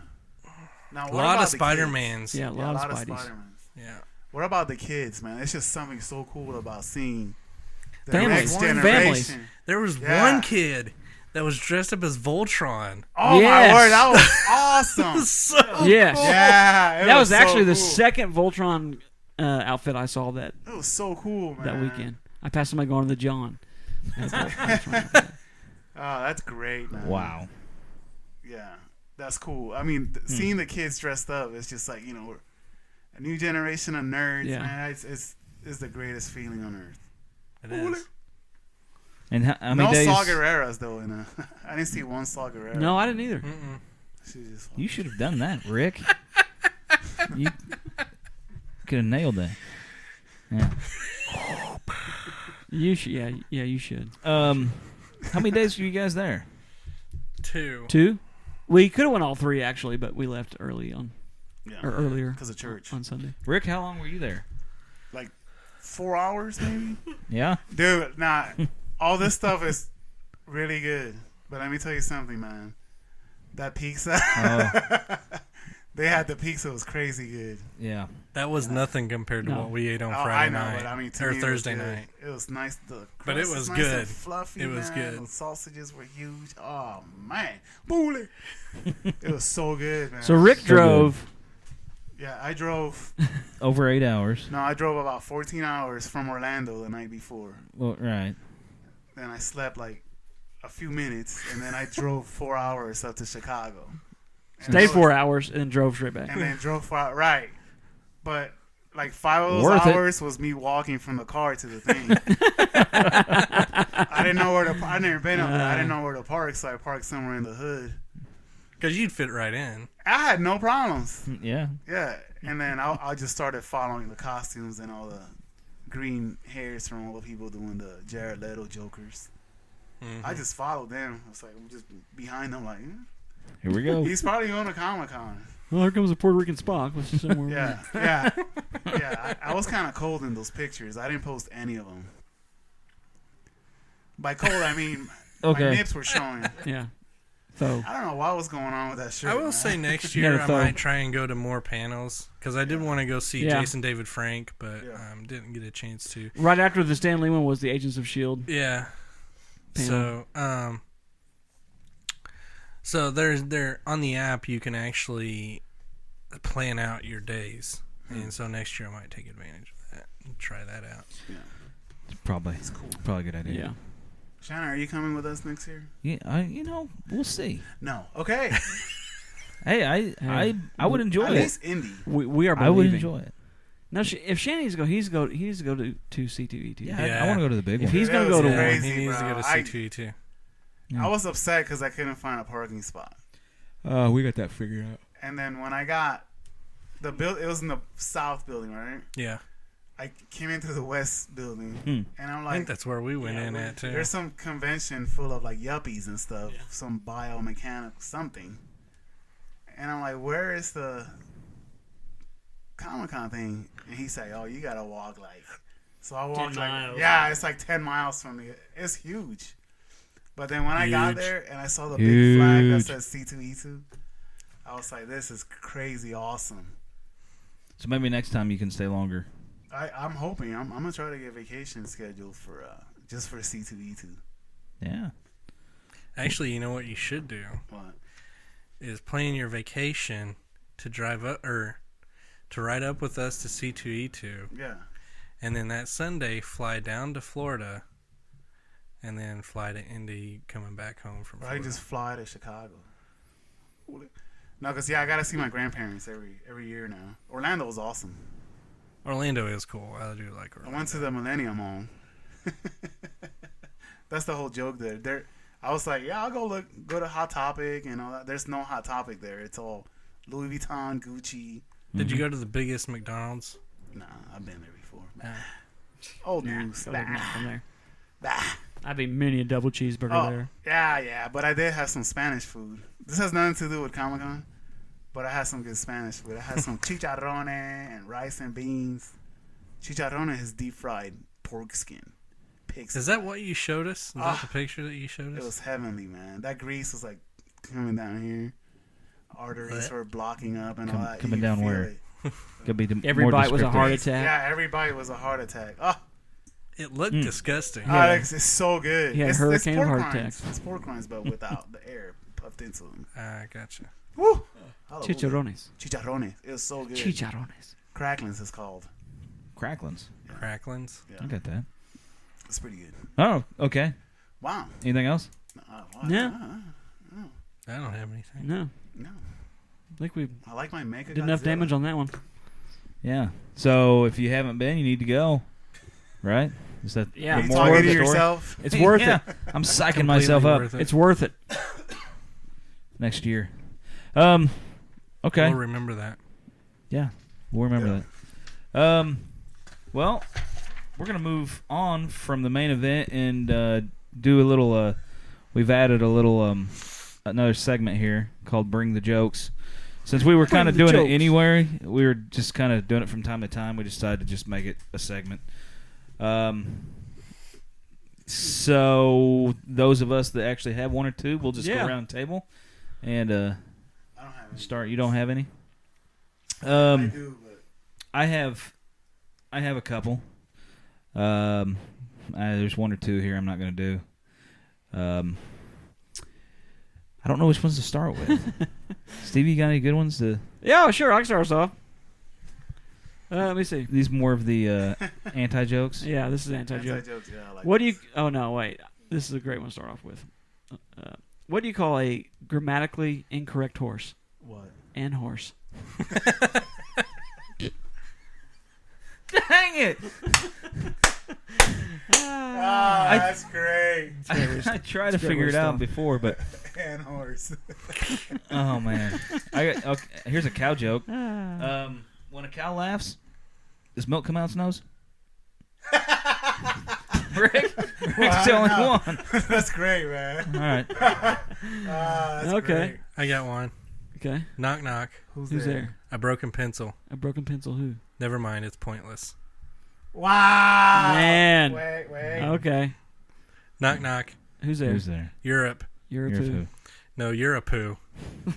Now, A what lot about of the Spider-Mans. Yeah, a kids? lot of of Spideys. Spider-Mans. Yeah. What about the kids, man? It's just something so cool about seeing the Families. next Families. generation. There was Yeah. one kid that was dressed up as Voltron. Oh Yes. my word, that was awesome. So Yes. Yeah, it That was so actually the cool. second Voltron outfit I saw that It was so cool, man. weekend. I passed somebody going to the John. Oh, that's great, man. Wow. Yeah. that's cool. I mean, seeing the kids dressed up, it's just like, we're a new generation of nerds, Yeah. man. It's the greatest feeling on earth. It is. And how No many days? Saw Gerreras, though. I didn't see one Saw Gerrera. No, I didn't either. Mm-mm. She's just You should have done that, Rick. You could have nailed that. Yeah. You should. Yeah, you should. How many days were you guys there? 2. 2? We could have went all 3 actually, but we left early or earlier because of church. on Sunday. Rick, how long were you there? Like 4 hours, maybe. Yeah. Dude, nah. All this stuff is really good, but let me tell you something, man. That pizza. They had the pizza was crazy good. Yeah. That was nothing compared to No. what we ate on I Friday know, night but I mean, to or me, it was Thursday good. night. It was nice. The But it crust was nice good. and fluffy. It was man. good. The sausages were huge. Oh man, bully! It was so good, man. So Rick So drove. Yeah, I drove. Over 8 hours. No, I drove about 14 hours from Orlando the night before. Well, right. Then I slept like a few minutes, and then I drove 4 hours up to Chicago. And Stayed those- 4 hours and then drove straight back. and then drove 4 right. But like 5 of those Worth it. hours was me walking from the car to the thing. I didn't know where to. I never been up there. I didn't know where to park, so I parked somewhere in the hood. Because you'd fit right in. I had no problems. Yeah. Yeah, and then I just started following the costumes and all the green hairs from all the people doing the Jared Leto Jokers. Mhm. I just followed them. I was like, I'm just behind them, like, Here we go. he's probably going to Comic-Con. Well, here comes a Puerto Rican Spock. Let's just somewhere. Yeah. I was kind of cold in those pictures. I didn't post any of them. By cold, I mean Okay. my nips were showing. Yeah. So I don't know what was going on with that shirt. I will man. say next You year gotta I throw- might try and go to more panels because I did want to go see Yeah. Jason David Frank, but Yeah. didn't get a chance to. right after the Stan Lee one was the Agents of Shield. Yeah. Panel. So there on the app you can actually plan out your days, and so next year I might take advantage of that and try that out. Probably. It's cool. Probably a good idea. Yeah. Shannon, are you coming with us next year? Yeah. We'll see. No. Okay. Hey, I would enjoy At it. least Indy. We are. I would believing. enjoy it. Now, if Shannon needs to go, he needs to go to C2E2. Yeah. Yeah. I want to go to the big If one. he's It gonna was go to Yeah, crazy, he needs to bro. go to C2E2. I was upset because I couldn't find a parking spot. We got that figured out. And then when I got the it was in the south building, right? Yeah, I came into the west building, and I'm I like, think that's where we went in at too. there's some convention full of like yuppies and stuff, some biomechanic something. And I'm like, where is the Comic-Con thing? And he said, oh, you gotta walk like. So I walked 10 like, miles. yeah, it's like 10 miles from the. It's huge. But then when I got Huge. there and I saw the big flag that Huge. says C2E2, I was like, this is crazy awesome. So maybe next time you can stay longer. I'm hoping. I'm gonna try to get a vacation scheduled for just for C2E2. Yeah. Actually, you know what you should do What? is plan your vacation to drive up or to ride up with us to C2E2, Yeah. and then that Sunday fly down to Florida, and then fly to Indy, coming back home from Or I Florida. can just fly to Chicago. No, because I gotta see my grandparents every year now. Orlando was awesome. Orlando is cool. I do like I Orlando. went to the Millennium Mall. That's the whole joke there. I was like, yeah, I'll go to Hot Topic and all that. There's no Hot Topic there. It's all Louis Vuitton, Gucci. Did you go to the biggest McDonald's? Nah, I've been there before. Nah. Old news. Go ahead and knock from there. Bah. I'd be many a double cheeseburger Oh, there. yeah, but I did have some Spanish food. This has nothing to do with Comic Con, but I had some good Spanish food. I had some chicharrones and rice and beans. Chicharrones is deep fried pork skin. Pig Is that what you showed us? Is that Ah. the picture that you showed It us? was heavenly, man. That grease was like coming down here. Arteries were blocking up and all that. Coming You could down feel where? it. Could be Every more bite was a descriptive. heart attack. Yeah, every bite was a heart attack. Oh, It looked disgusting. it's so good. He had it's hurricane pork heart rinds. attacks. It's pork rinds, but without the air puffed into them. Gotcha. Woo! Hallelujah. Chicharrones. Chicharrones. It was so good. Chicharrones. Cracklins is called. Cracklins. Cracklins. I got that. It's pretty good. Oh, okay. Wow. Anything else? Wow. Yeah. I don't have anything. No. No. I think we I like my Mega did enough Godzilla. damage on that one. Yeah. So if you haven't been, you need to go. Right? Is that Yeah. Are you more talking of to the story? yourself? It's worth Yeah. it. I'm psyching Completely myself up worth it. It's worth it. next year. Okay. We'll remember that. Yeah, we'll remember that. Well, we're gonna move on from the main event and do a little. We've added a little another segment here called "Bring the Jokes." Since we were kind of Bring the doing it jokes. anyway, we were just kind of doing it from time to time. We decided to just make it a segment. So those of us that actually have one or two, we'll just Yeah. go around the table and I don't have any. start. You don't have any? I do, but I have a couple. There's one or two here I'm not going to do. I don't know which ones to start with. Stevie, you got any good ones? Yeah, sure. I can start us off. Let me see. These more of the anti-jokes? Yeah, this is anti-joke. anti-jokes, yeah, I like What do you... Oh, no, wait. This is a great one to start off with. What do you call a grammatically incorrect horse? What? And horse. Dang it! That's great. I tried to It's a great figure word it out stuff. before, but... And horse. Oh, man. Okay, here's a cow joke. Ah. When a cow laughs, does milk come out its nose? Rick's the only no. one. That's great, man. All right. That's Okay. great. I got one. Okay. Knock, knock. Who's Who's there? A broken pencil. A broken pencil who? Never mind, it's pointless. Wow. Man. Wait. Okay. Knock, knock. Who's there? Who's there? Europe. You're a You're poo. who? No, you're a poo. Oh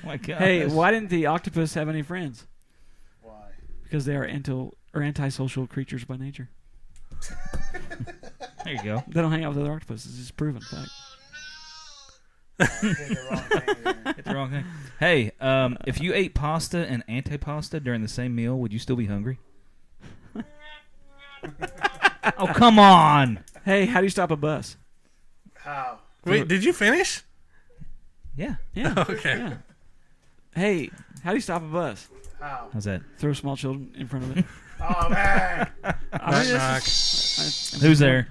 my God. Hey, why didn't the octopus have any friends? Why? Because they are antisocial creatures by nature. There you go. They don't hang out with other octopuses. It's proven fact. Did the wrong thing there. Hit the wrong thing. Hey, if you ate pasta and antipasta during the same meal, would you still be hungry? Oh, come on. Hey, how do you stop a bus? How? Wait, did you finish? Yeah. Yeah. Okay. Yeah. Hey, how do you stop a bus? How? How's that? Throw small children in front of it. Oh, man. Knock, that's knock. just- Who's there?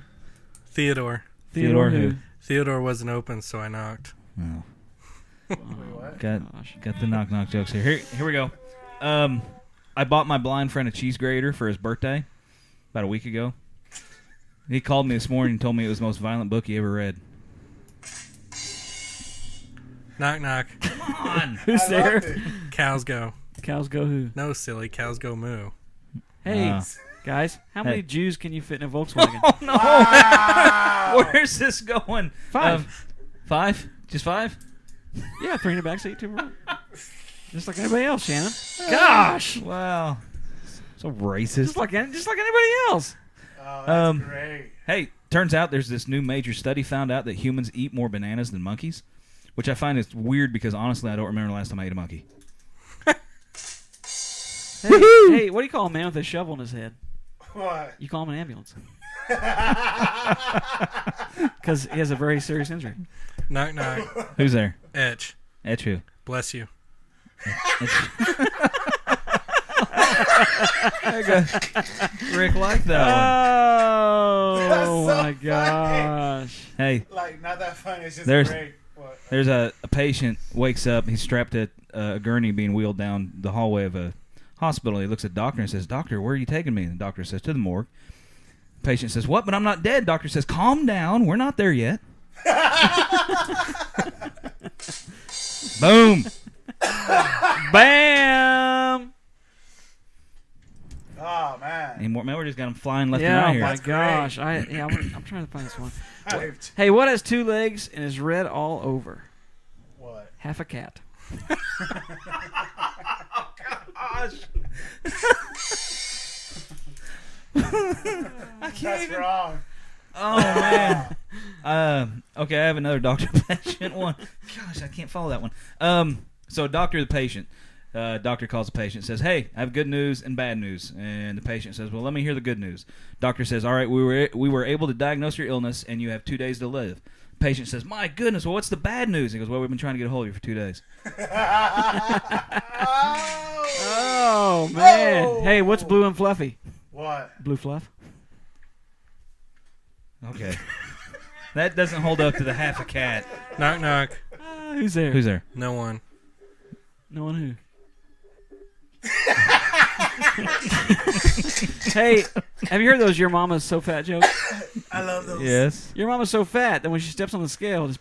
Theodore. Theodore Theodore who? Theodore wasn't open, so I knocked. Oh, what? got the knock knock jokes here. Here we go. I bought my blind friend a cheese grater for his birthday about a week ago. He called me this morning and told me it was the most violent book he ever read. Knock, knock. Come on. Who's I there? loved it. Cows go. Cows go who? No, silly. Cows go moo. Hey, guys, how many Hey. Jews can you fit in a Volkswagen? Oh, no. Wow. Where's this going? 5. 5? Just 5? Yeah, 3 in the back seat, 2 in front. Just like anybody else, Shannon. Gosh, Wow. So racist. just like anybody else. Oh, that's Um, great. Hey, turns out there's this new major study found out that humans eat more bananas than monkeys, which I find is weird because honestly I don't remember the last time I ate a monkey. Hey, what do you call a man with a shovel in his head? What? You call him an ambulance. Because he has a very serious injury. Knock, knock. Who's there? Etch. Etch who? Bless you. Rick liked that That's Oh so my funny. gosh. one. Hey, Like, not that funny. It's just There's- great. What? there's a patient wakes up. He's strapped to a gurney being wheeled down the hallway of a hospital. He looks at the doctor and says, "Doctor, where are you taking me?" And the doctor says, "To the morgue." Patient says, "What? But I'm not dead." Doctor says, "Calm down. We're not there yet." Boom. Bam! Oh, man. Any more? Man, we just got them flying left Yeah, oh and my right here. gosh. I'm trying to find this one. Hyped. Hey, what has 2 legs and is red all over? What? Half a cat. That's wrong. Oh man. Okay, I have another doctor patient one. Gosh, I can't follow that one. So doctor the patient. Doctor calls the patient, says, "Hey, I have good news and bad news." And the patient says, "Well, let me hear the good news." Doctor says, "All right, we were able to diagnose your illness, and you have 2 days to live." Patient says, "My goodness, well, what's the bad news?" He goes, "Well, we've been trying to get a hold of you for 2 days." Oh man! Hey, what's blue and fluffy? What? Blue fluff. Okay. That doesn't hold up to the half a cat. Knock, knock. Who's there? Who's there? No one. No one who. Hey, have you heard those "Your Mama's so fat" jokes? I love those. Yes. Your mama's so fat that when she steps on the scale, it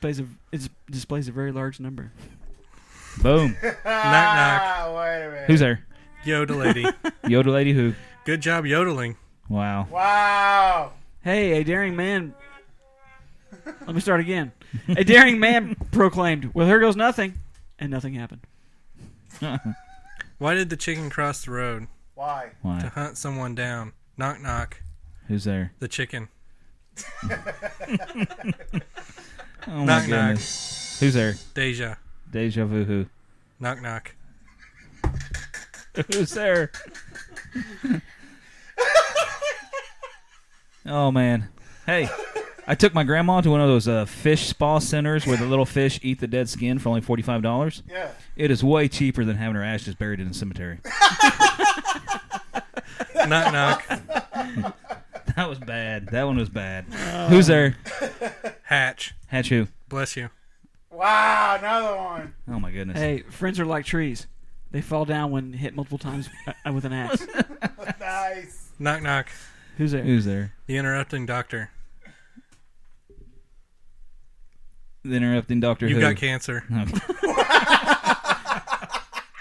displays a very large number. Boom. Knock, knock. Wait a minute. Who's there? Yoda lady. Yoda lady who? Good job yodeling. Wow. Wow. Hey, a daring man. Let me start again. A daring man proclaimed, "Well, here goes nothing," and nothing happened. Why did the chicken cross the road? Why? To Why? hunt someone down. Knock, knock. Who's there? The chicken. Oh my Knock, knock. goodness. Who's there? Deja. Deja vu who? Knock, knock. Who's there? Oh man. Hey, I took my grandma to one of those fish spa centers where the little fish eat the dead skin for only $45. Yeah. It is way cheaper than having her ashes buried in a cemetery. Knock, knock. That was bad. That one was bad. Who's there? Hatch. Hatch who? Bless you. Wow, another one. Oh my goodness. Hey, friends are like trees. They fall down when hit multiple times with an axe. Nice. Knock, knock. Who's there? Who's there? The interrupting doctor. The interrupting doctor You've who? got cancer.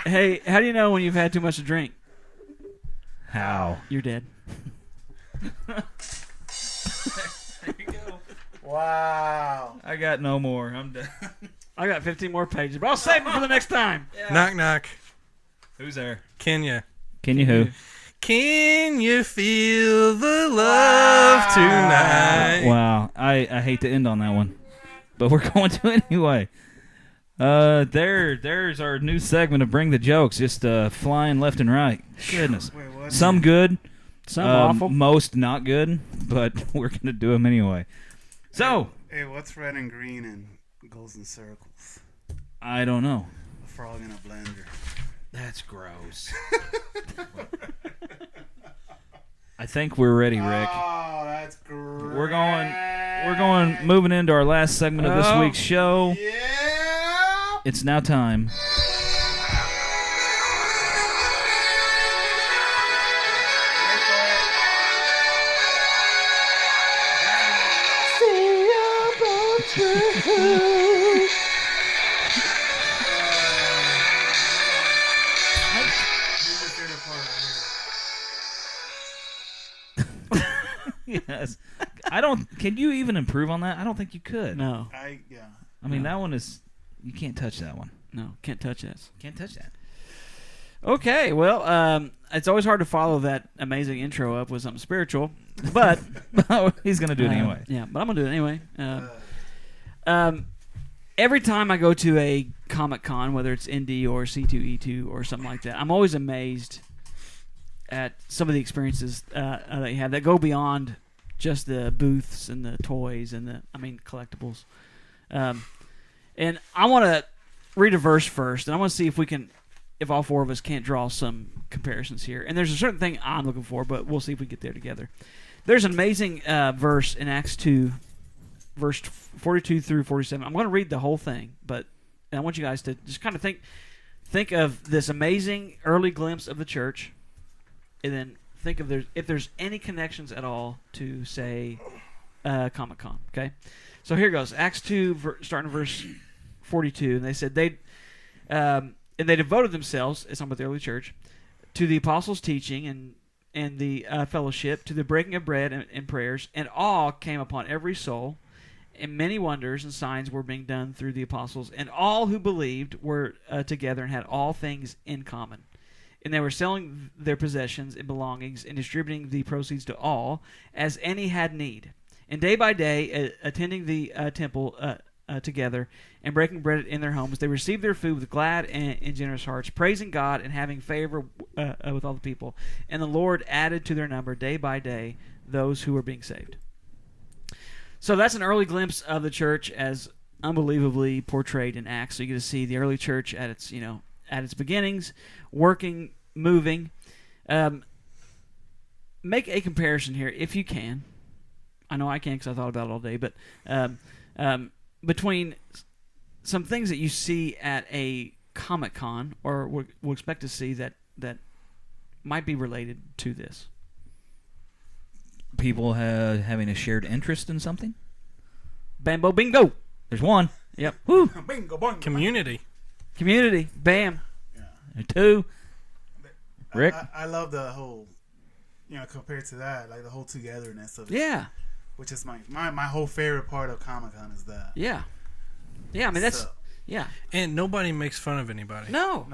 Hey, how do you know when you've had too much to drink? How? You're dead. Wow. I got no more. I'm done. I got 15 more pages, but I'll save them for the next time. Knock, knock. Who's there? Kenya. Can you who? Can you feel the love tonight? Wow. I hate to end on that one, but we're going to anyway. There's our new segment of Bring the Jokes, just flying left and right. Goodness. Wait, what? Some good, Some awful. most not good, but we're going to do them anyway. So, Hey, what's red and green and goes in circles? I don't know. A frog in a blender. That's gross. I think we're ready, Rick. Oh, that's great. We're going moving into our last segment of this Oh. week's show. Yeah. It's now time. Yes. I don't. Can you even improve on that? I don't think you could. No, Yeah. I mean, that one is. You can't touch that one. no, can't touch this. Can't touch that. Okay, well, it's always hard to follow that amazing intro up with something spiritual, but He's gonna do it anyway. Yeah, but I'm gonna do it anyway. Every time I go to a Comic Con, whether it's Indie or C2E2 or something like that, I'm always amazed at some of the experiences that you have that go beyond just the booths and the toys and collectibles. And I want to read a verse first, and I want to see if all four of us can't draw some comparisons here. And there's a certain thing I'm looking for, but we'll see if we get there together. There's an amazing verse in Acts 2, verse 42 through 47. I'm going to read the whole thing, but I want you guys to just kind of think of this amazing early glimpse of the church, and then think of if there's any connections at all to, say, Comic-Con. Okay, so here goes. Acts 2, starting verse 42, and they said and they devoted themselves, it's talking about the early church, to the apostles' teaching and the fellowship, to the breaking of bread and prayers, and awe came upon every soul, and many wonders and signs were being done through the apostles, and all who believed were together and had all things in common. And they were selling their possessions and belongings and distributing the proceeds to all, as any had need. And day by day, attending the temple together and breaking bread in their homes, they received their food with glad and generous hearts, praising God and having favor with all the people. And the Lord added to their number day by day those who were being saved. So that's an early glimpse of the church as unbelievably portrayed in Acts. So you get to see the early church at its, at its beginnings, working, moving. Make a comparison here, if you can. I know I can because I thought about it all day, but between some things that you see at a Comic-Con or we'll expect to see that might be related to this. People having a shared interest in something. Bambo bingo. There's one. Yep. Woo. Bingo, boing. Community. Community. Bam. Two. Rick? I love the whole, compared to that, like the whole togetherness of it. Yeah. Which is my whole favorite part of Comic-Con is that. Yeah. Yeah, I mean, that's... So, Yeah. And nobody makes fun of anybody. No.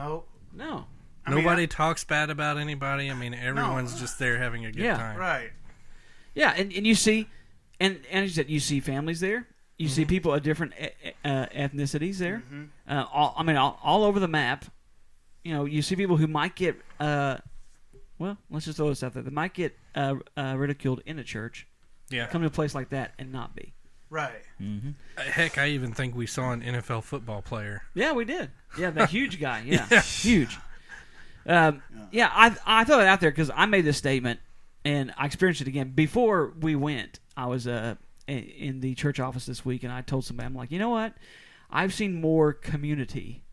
no. Nobody talks bad about anybody. I mean, everyone's just there having a good time. Right. Yeah, and you see... And as you said, you see families there. You see people of different ethnicities there. All over the map. You see people who might get... well, let's just throw this out there. They might get ridiculed in a church. Yeah. Come to a place like that and not be. Right. Mm-hmm. Heck, I even think we saw an NFL football player. Yeah, we did. Yeah, the huge guy. Yeah, huge. I throw it out there because I made this statement and I experienced it again before we went. I was in the church office this week and I told somebody, I'm like, you know what? I've seen more community,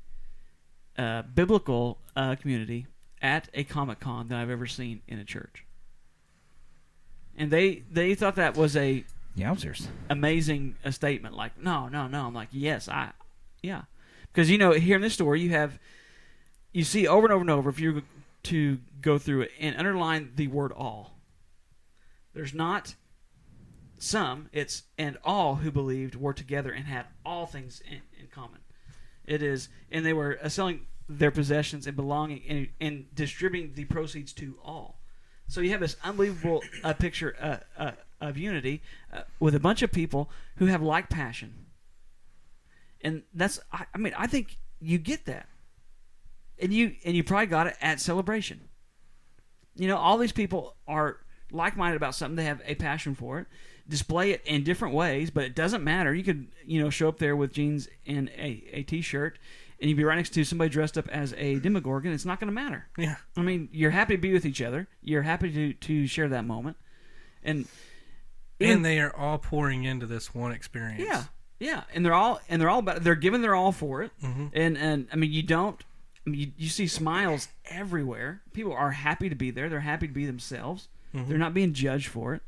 biblical community at a Comic-Con than I've ever seen in a church. And they thought that was a Yowzers. amazing statement. Like, no. I'm like, yes, yeah. Because, here in this story, you see over and over and over, if you to go through it and underline the word all. There's not some, it's and all who believed were together and had all things in common. It is, and they were selling their possessions and belonging and distributing the proceeds to all. So you have this unbelievable picture of unity with a bunch of people who have like passion. And that's, I think you get that. And you probably got it at Celebration. All these people are like-minded about something. They have a passion for it. Display it in different ways, but it doesn't matter. You could, show up there with jeans and a T-shirt, and you'd be right next to somebody dressed up as a Demogorgon. It's not going to matter. Yeah. I mean, you're happy to be with each other. You're happy to share that moment. And they are all pouring into this one experience. Yeah. Yeah. And they're all about it. They're giving their all for it. Mm-hmm. And I mean, you see smiles everywhere. People are happy to be there. They're happy to be themselves. Mm-hmm. They're not being judged for it.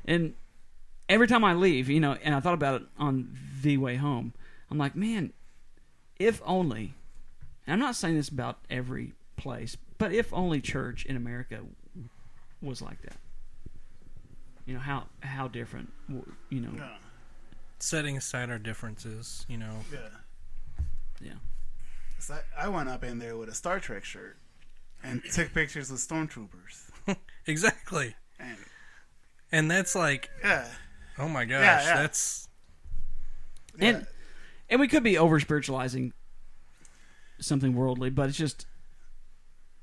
And every time I leave, and I thought about it on the way home, I'm like, man, if only, and I'm not saying this about every place, but if only church in America was like that. How different, Yeah. Setting aside our differences, Yeah. Yeah. So I went up in there with a Star Trek shirt and took pictures with stormtroopers. Exactly. And that's like, Yeah. oh my gosh, Yeah. that's... Yeah. And we could be over spiritualizing something worldly, but it's just,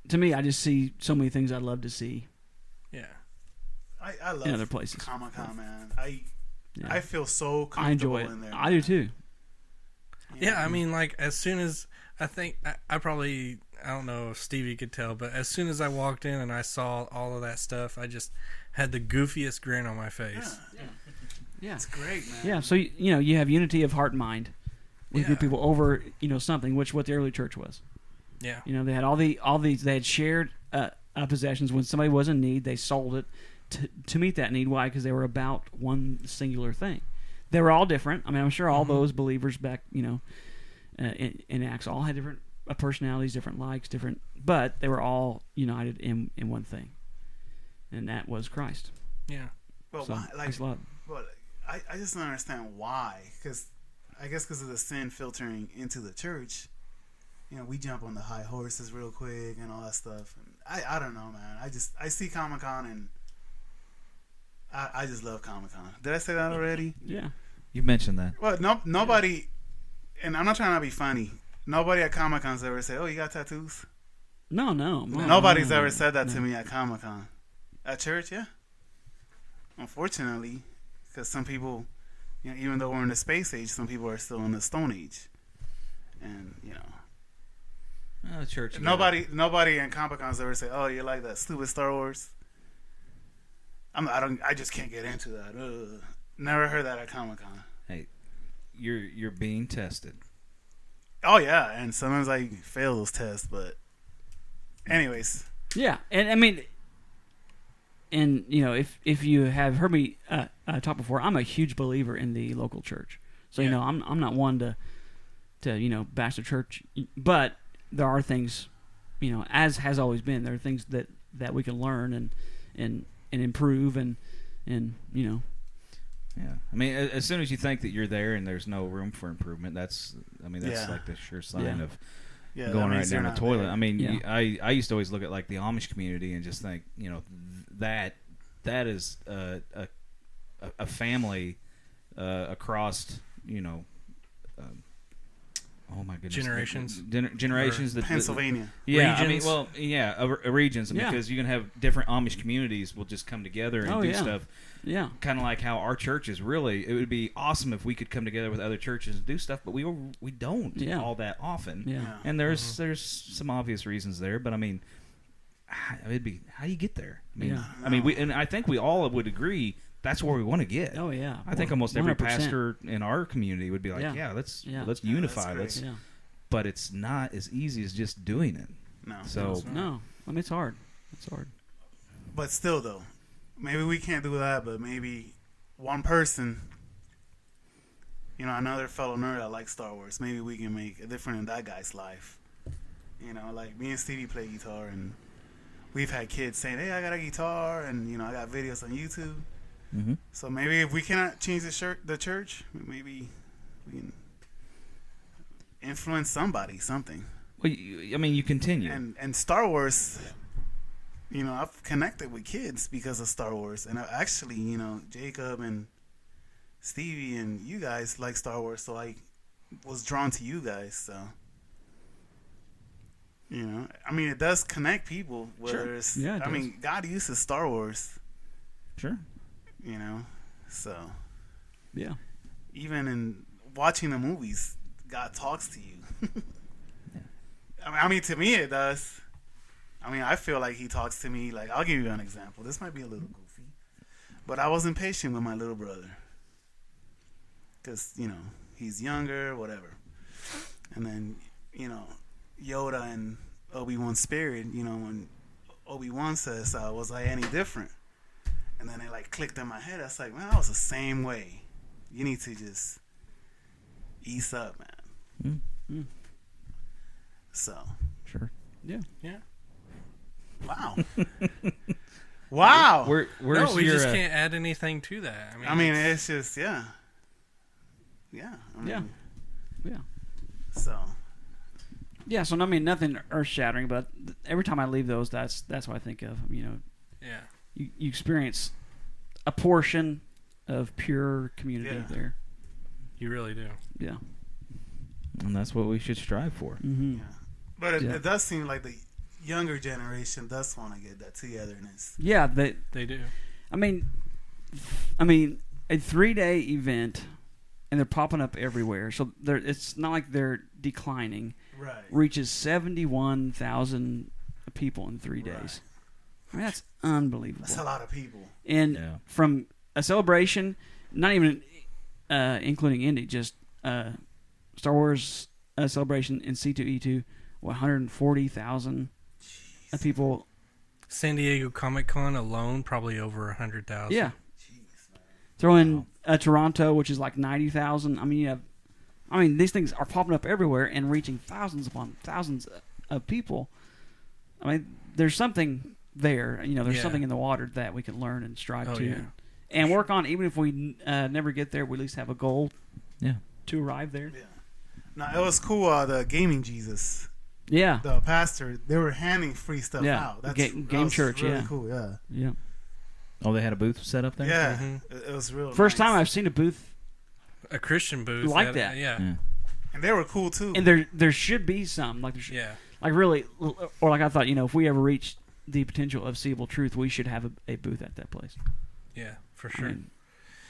to me, I just see so many things I'd love to see. Yeah. I love in other places. Comic-Con, man. Yeah. I feel so comfortable I enjoy it. in there. I do too. Yeah, I mean, like, as soon as... I think... I don't know if Stevie could tell, but as soon as I walked in and I saw all of that stuff, I just had the goofiest grin on my face. Yeah. It's great, man. Yeah, so you have unity of heart and mind with Yeah. group people over something, which what the early church was. Yeah. They had all these they had shared possessions. When somebody was in need, they sold it to meet that need. Why? Because they were about one singular thing. They were all different. I mean, I'm sure all those believers back in Acts all had different personalities, different likes, but they were all united in one thing, and that was Christ. Yeah. But So, why, Christ love. but I just don't understand why. Because I guess because of the sin filtering into the church, we jump on the high horses real quick and all that stuff. And I don't know, man. I see Comic-Con and I just love Comic-Con. Did I say that already? Yeah. You mentioned that. Well, nobody, and I'm not trying to be funny. Nobody at Comic-Con's ever said, "Oh, you got tattoos?" No. Nobody's ever said that to me at Comic-Con. At church, yeah. Unfortunately, because some people You know, even though we're in the space age, some people are still in the Stone Age, and you know, Church. nobody in Comic Cons ever say, "Oh, you like that stupid Star Wars." I just can't get into that. Ugh. Never heard that at Comic Con. Hey, you're being tested. Oh yeah, and sometimes I fail those tests, but anyways, Yeah, and I mean, and you know, if you have heard me talk before, I'm a huge believer in the local church. So you Yeah. know, I'm not one to you know bash the church, but there are things, you know, as has always been. There are things that we can learn and improve and you know. Yeah, I mean, as soon as you think that you're there and there's no room for improvement, that's Yeah. like the sure sign Yeah. of yeah, that going right means down you're the not toilet. there. I mean, Yeah. I used to always look at like the Amish community and just think, you know, that is a family across, you know, oh my goodness, Generations. generations. That Pennsylvania. Yeah, I mean, Regions. well, yeah, regions Yeah. because you can have different Amish communities will just come together and Oh, do yeah. stuff. Yeah. Kind of like how our church is really. It would be awesome if we could come together with other churches and do stuff, but we don't Yeah. all that often. Yeah. Yeah. And there's some obvious reasons there, but I mean, it'd be how do you get there? I mean, Yeah. I think we all would agree that's where we want to get. Oh yeah. I think almost every 100%. pastor in our community would be like, Yeah. yeah, let's Yeah. unify. great. Let's, Yeah. but it's not as easy as just doing it. No. So No, I mean it's hard. It's hard. But still, though, maybe we can't do that. But maybe one person, you know, another fellow nerd that likes Star Wars, maybe we can make a difference in that guy's life. You know, like me and Stevie play guitar, and we've had kids saying, "Hey, I got a guitar," and you know, I got videos on YouTube. mm-hmm. So maybe if we cannot change the church, maybe we can influence something. Well, I mean, you continue. And Star Wars, you know, I've connected with kids because of Star Wars, and actually, you know, Jacob and Stevie and you guys like Star Wars, so I was drawn to you guys. So, you know, I mean, it does connect people. Whether Sure. it's, Yeah, it I does. mean, God uses Star Wars, Sure. you know, so Yeah. even in watching the movies, God talks to you. I mean, to me, it does. I mean, I feel like he talks to me. Like, I'll give you an example. This might be a little goofy, but I was impatient with my little brother because, you know, he's younger, whatever. And then, you know, Yoda and Obi-Wan's spirit, you know, when Obi-Wan says, was I any different? And then it, like, clicked in my head. I was like, man, I was the same way. You need to just ease up, man. Mm. So, Sure. Yeah. wow. Wow. Where's No, we your, just can't add anything to that. I mean, it's just, yeah. Yeah. I mean, Yeah. Yeah. So, Yeah, so I mean nothing earth shattering, but every time I leave those, that's what I think of. You know, yeah. you experience a portion of pure community Yeah. there. You really do. Yeah. and that's what we should strive for. Mm-hmm. yeah. But it, Yeah. it does seem like the younger generation does want to get that togetherness. Yeah, They do. I mean, a 3-day event, and they're popping up everywhere. So it's not like they're declining. Right. Reaches 71,000 people in 3 days. Right. I mean, that's unbelievable. That's a lot of people. And Yeah. from a celebration, not even including Indy, just Star Wars celebration in C2E2, 140,000 people. San Diego Comic Con alone, probably over 100,000. Yeah. Jeez, man. Throw in Toronto, which is like 90,000. I mean, these things are popping up everywhere and reaching thousands upon thousands of people. I mean, there's something there. You know, there's Yeah. something in the water that we can learn and strive Oh, to. yeah. And work on. Even if we never get there, we at least have a goal Yeah. to arrive there. Yeah. Now, it was cool, the Gaming Jesus, Yeah. the pastor, they were handing free stuff Yeah. out. That's Game that was church, really yeah. cool, yeah. Yeah. Oh, they had a booth set up there. Yeah. Mhm. It was real First nice. time I've seen a booth, A Christian booth. Like that. Yeah. Yeah. And they were cool, too. and there should be some like Yeah. like really, or like I thought, you know, if we ever reach the potential of seeable truth, we should have a booth at that place. Yeah, for I sure. mean,